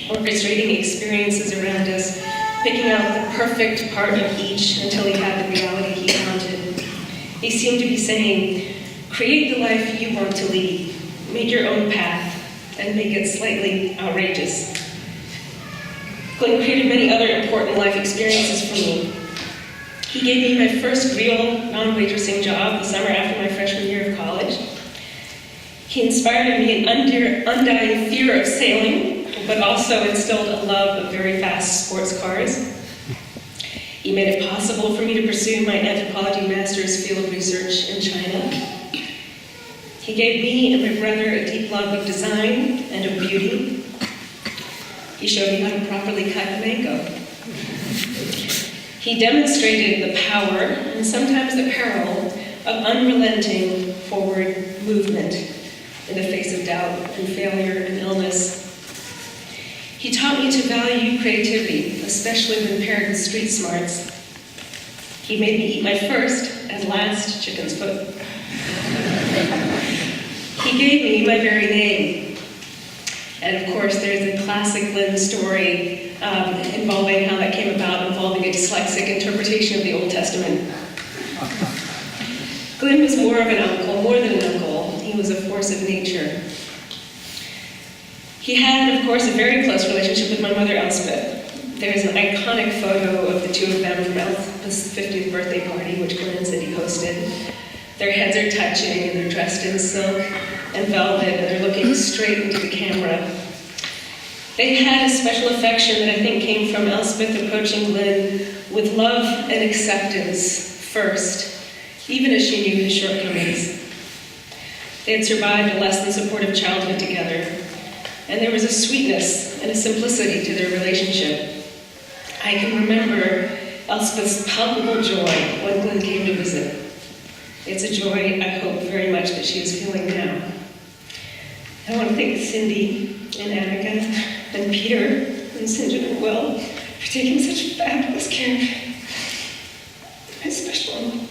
orchestrating experiences around us, picking out the perfect part of each until he had the reality he wanted. He seemed to be saying, create the life you want to lead, make your own path, and make it slightly outrageous. Glynn created many other important life experiences for me. He gave me my first real non-waitressing job the summer after my freshman year of college. He inspired in me an undying fear of sailing, but also instilled a love of very fast sports cars. He made it possible for me to pursue my anthropology master's field research in China. He gave me and my brother a deep love of design and of beauty. He showed me how to properly cut mango. He demonstrated the power and sometimes the peril of unrelenting forward movement in the face of doubt and failure and illness. He taught me to value creativity, especially when paired with street smarts. He made me eat my first and last chicken's foot. He gave me my very name. And of course, there's a classic Glynn story involving how that came about, involving a dyslexic interpretation of the Old Testament. Glynn was more of an uncle, more than an uncle. He was a force of nature. He had, of course, a very close relationship with my mother, Elspeth. There's an iconic photo of the two of them from Elspeth's 50th birthday party, which Glynn said he hosted. Their heads are touching, and they're dressed in silk and velvet, and they're looking straight into the camera. They had a special affection that I think came from Elspeth approaching Glynn with love and acceptance first, even as she knew his shortcomings. They had survived a less than supportive childhood together, and there was a sweetness and a simplicity to their relationship. I can remember Elspeth's palpable joy when Glynn came to visit. It's a joy I hope very much that she is feeling now. I want to thank Cindy and Anicca and Peter and St. and Will for taking such fabulous care of me. My special one.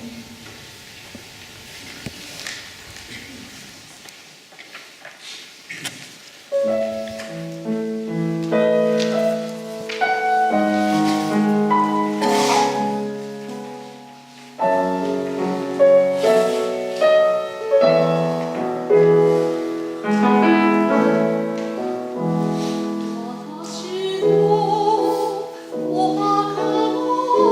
Oh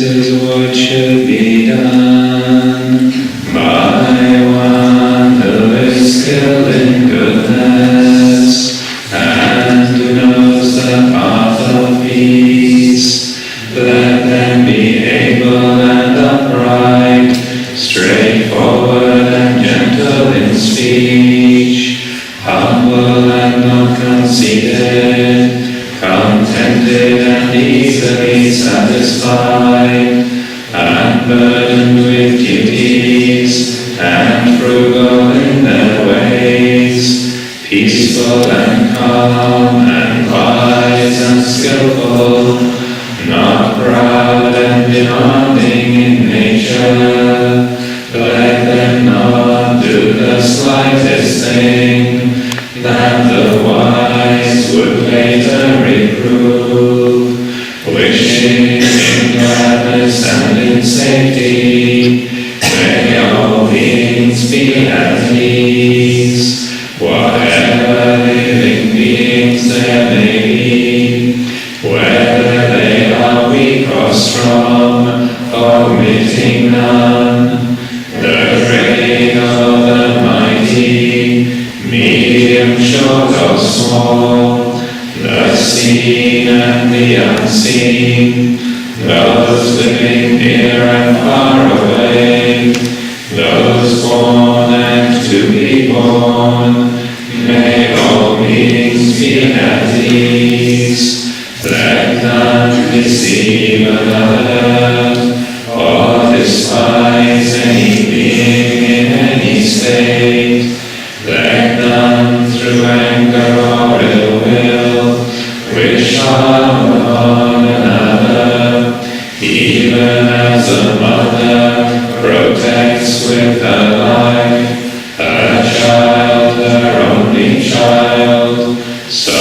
is what should be done by one who is skilled in goodness and who knows the path of peace. Let them be able and upright, straightforward and gentle in speech, humble and not conceited, contented and easily satisfied, and burdened with duties, and frugal in their ways, peaceful and calm, and wise and skillful, not proud and demanding in nature. Let them not do the slightest thing that the wise would later reprove, wishing in gladness and in safety, may all beings be at ease, whatever living beings there may be, whether they are weak or strong, omitting none, the great or the mighty, medium, short or small, the seen and the unseen, those living near and far away, those born and to be born, may all beings be at ease. Let none deceive another, or despise any being in any state. Let none through anger or ill will wish harm upon another, even as a mother protects with her life her child, her only child. So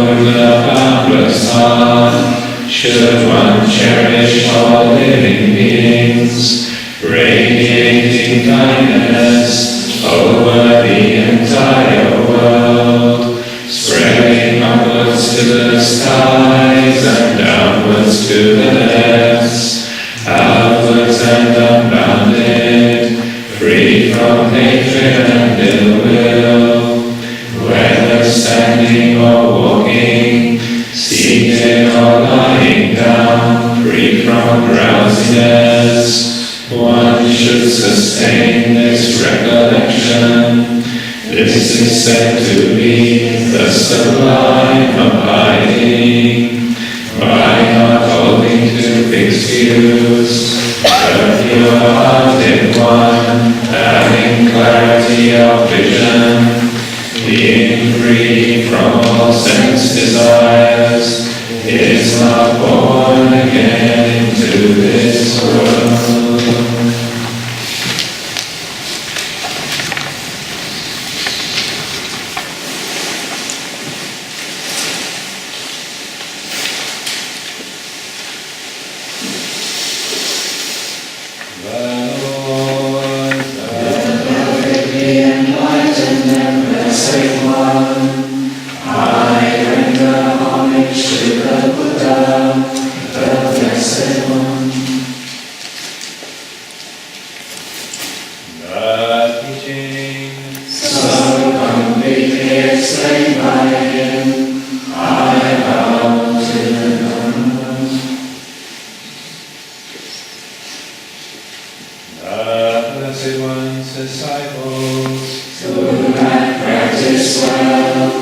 in the boundless heart should one cherish all living beings, radiating kindness over the entire world, spreading upwards to the skies and downwards to the depths, outwards and unbounded, free from hatred and ill will, whether standing or walking, seated or lying down, free from drowsiness. One should sustain this recollection. This is said to be the sublime abiding, by not holding to fixed views, the pure-hearted one, having clarity of vision, being free from all sense desires, is not born again into this world. Blessed One's disciples, who have practiced well,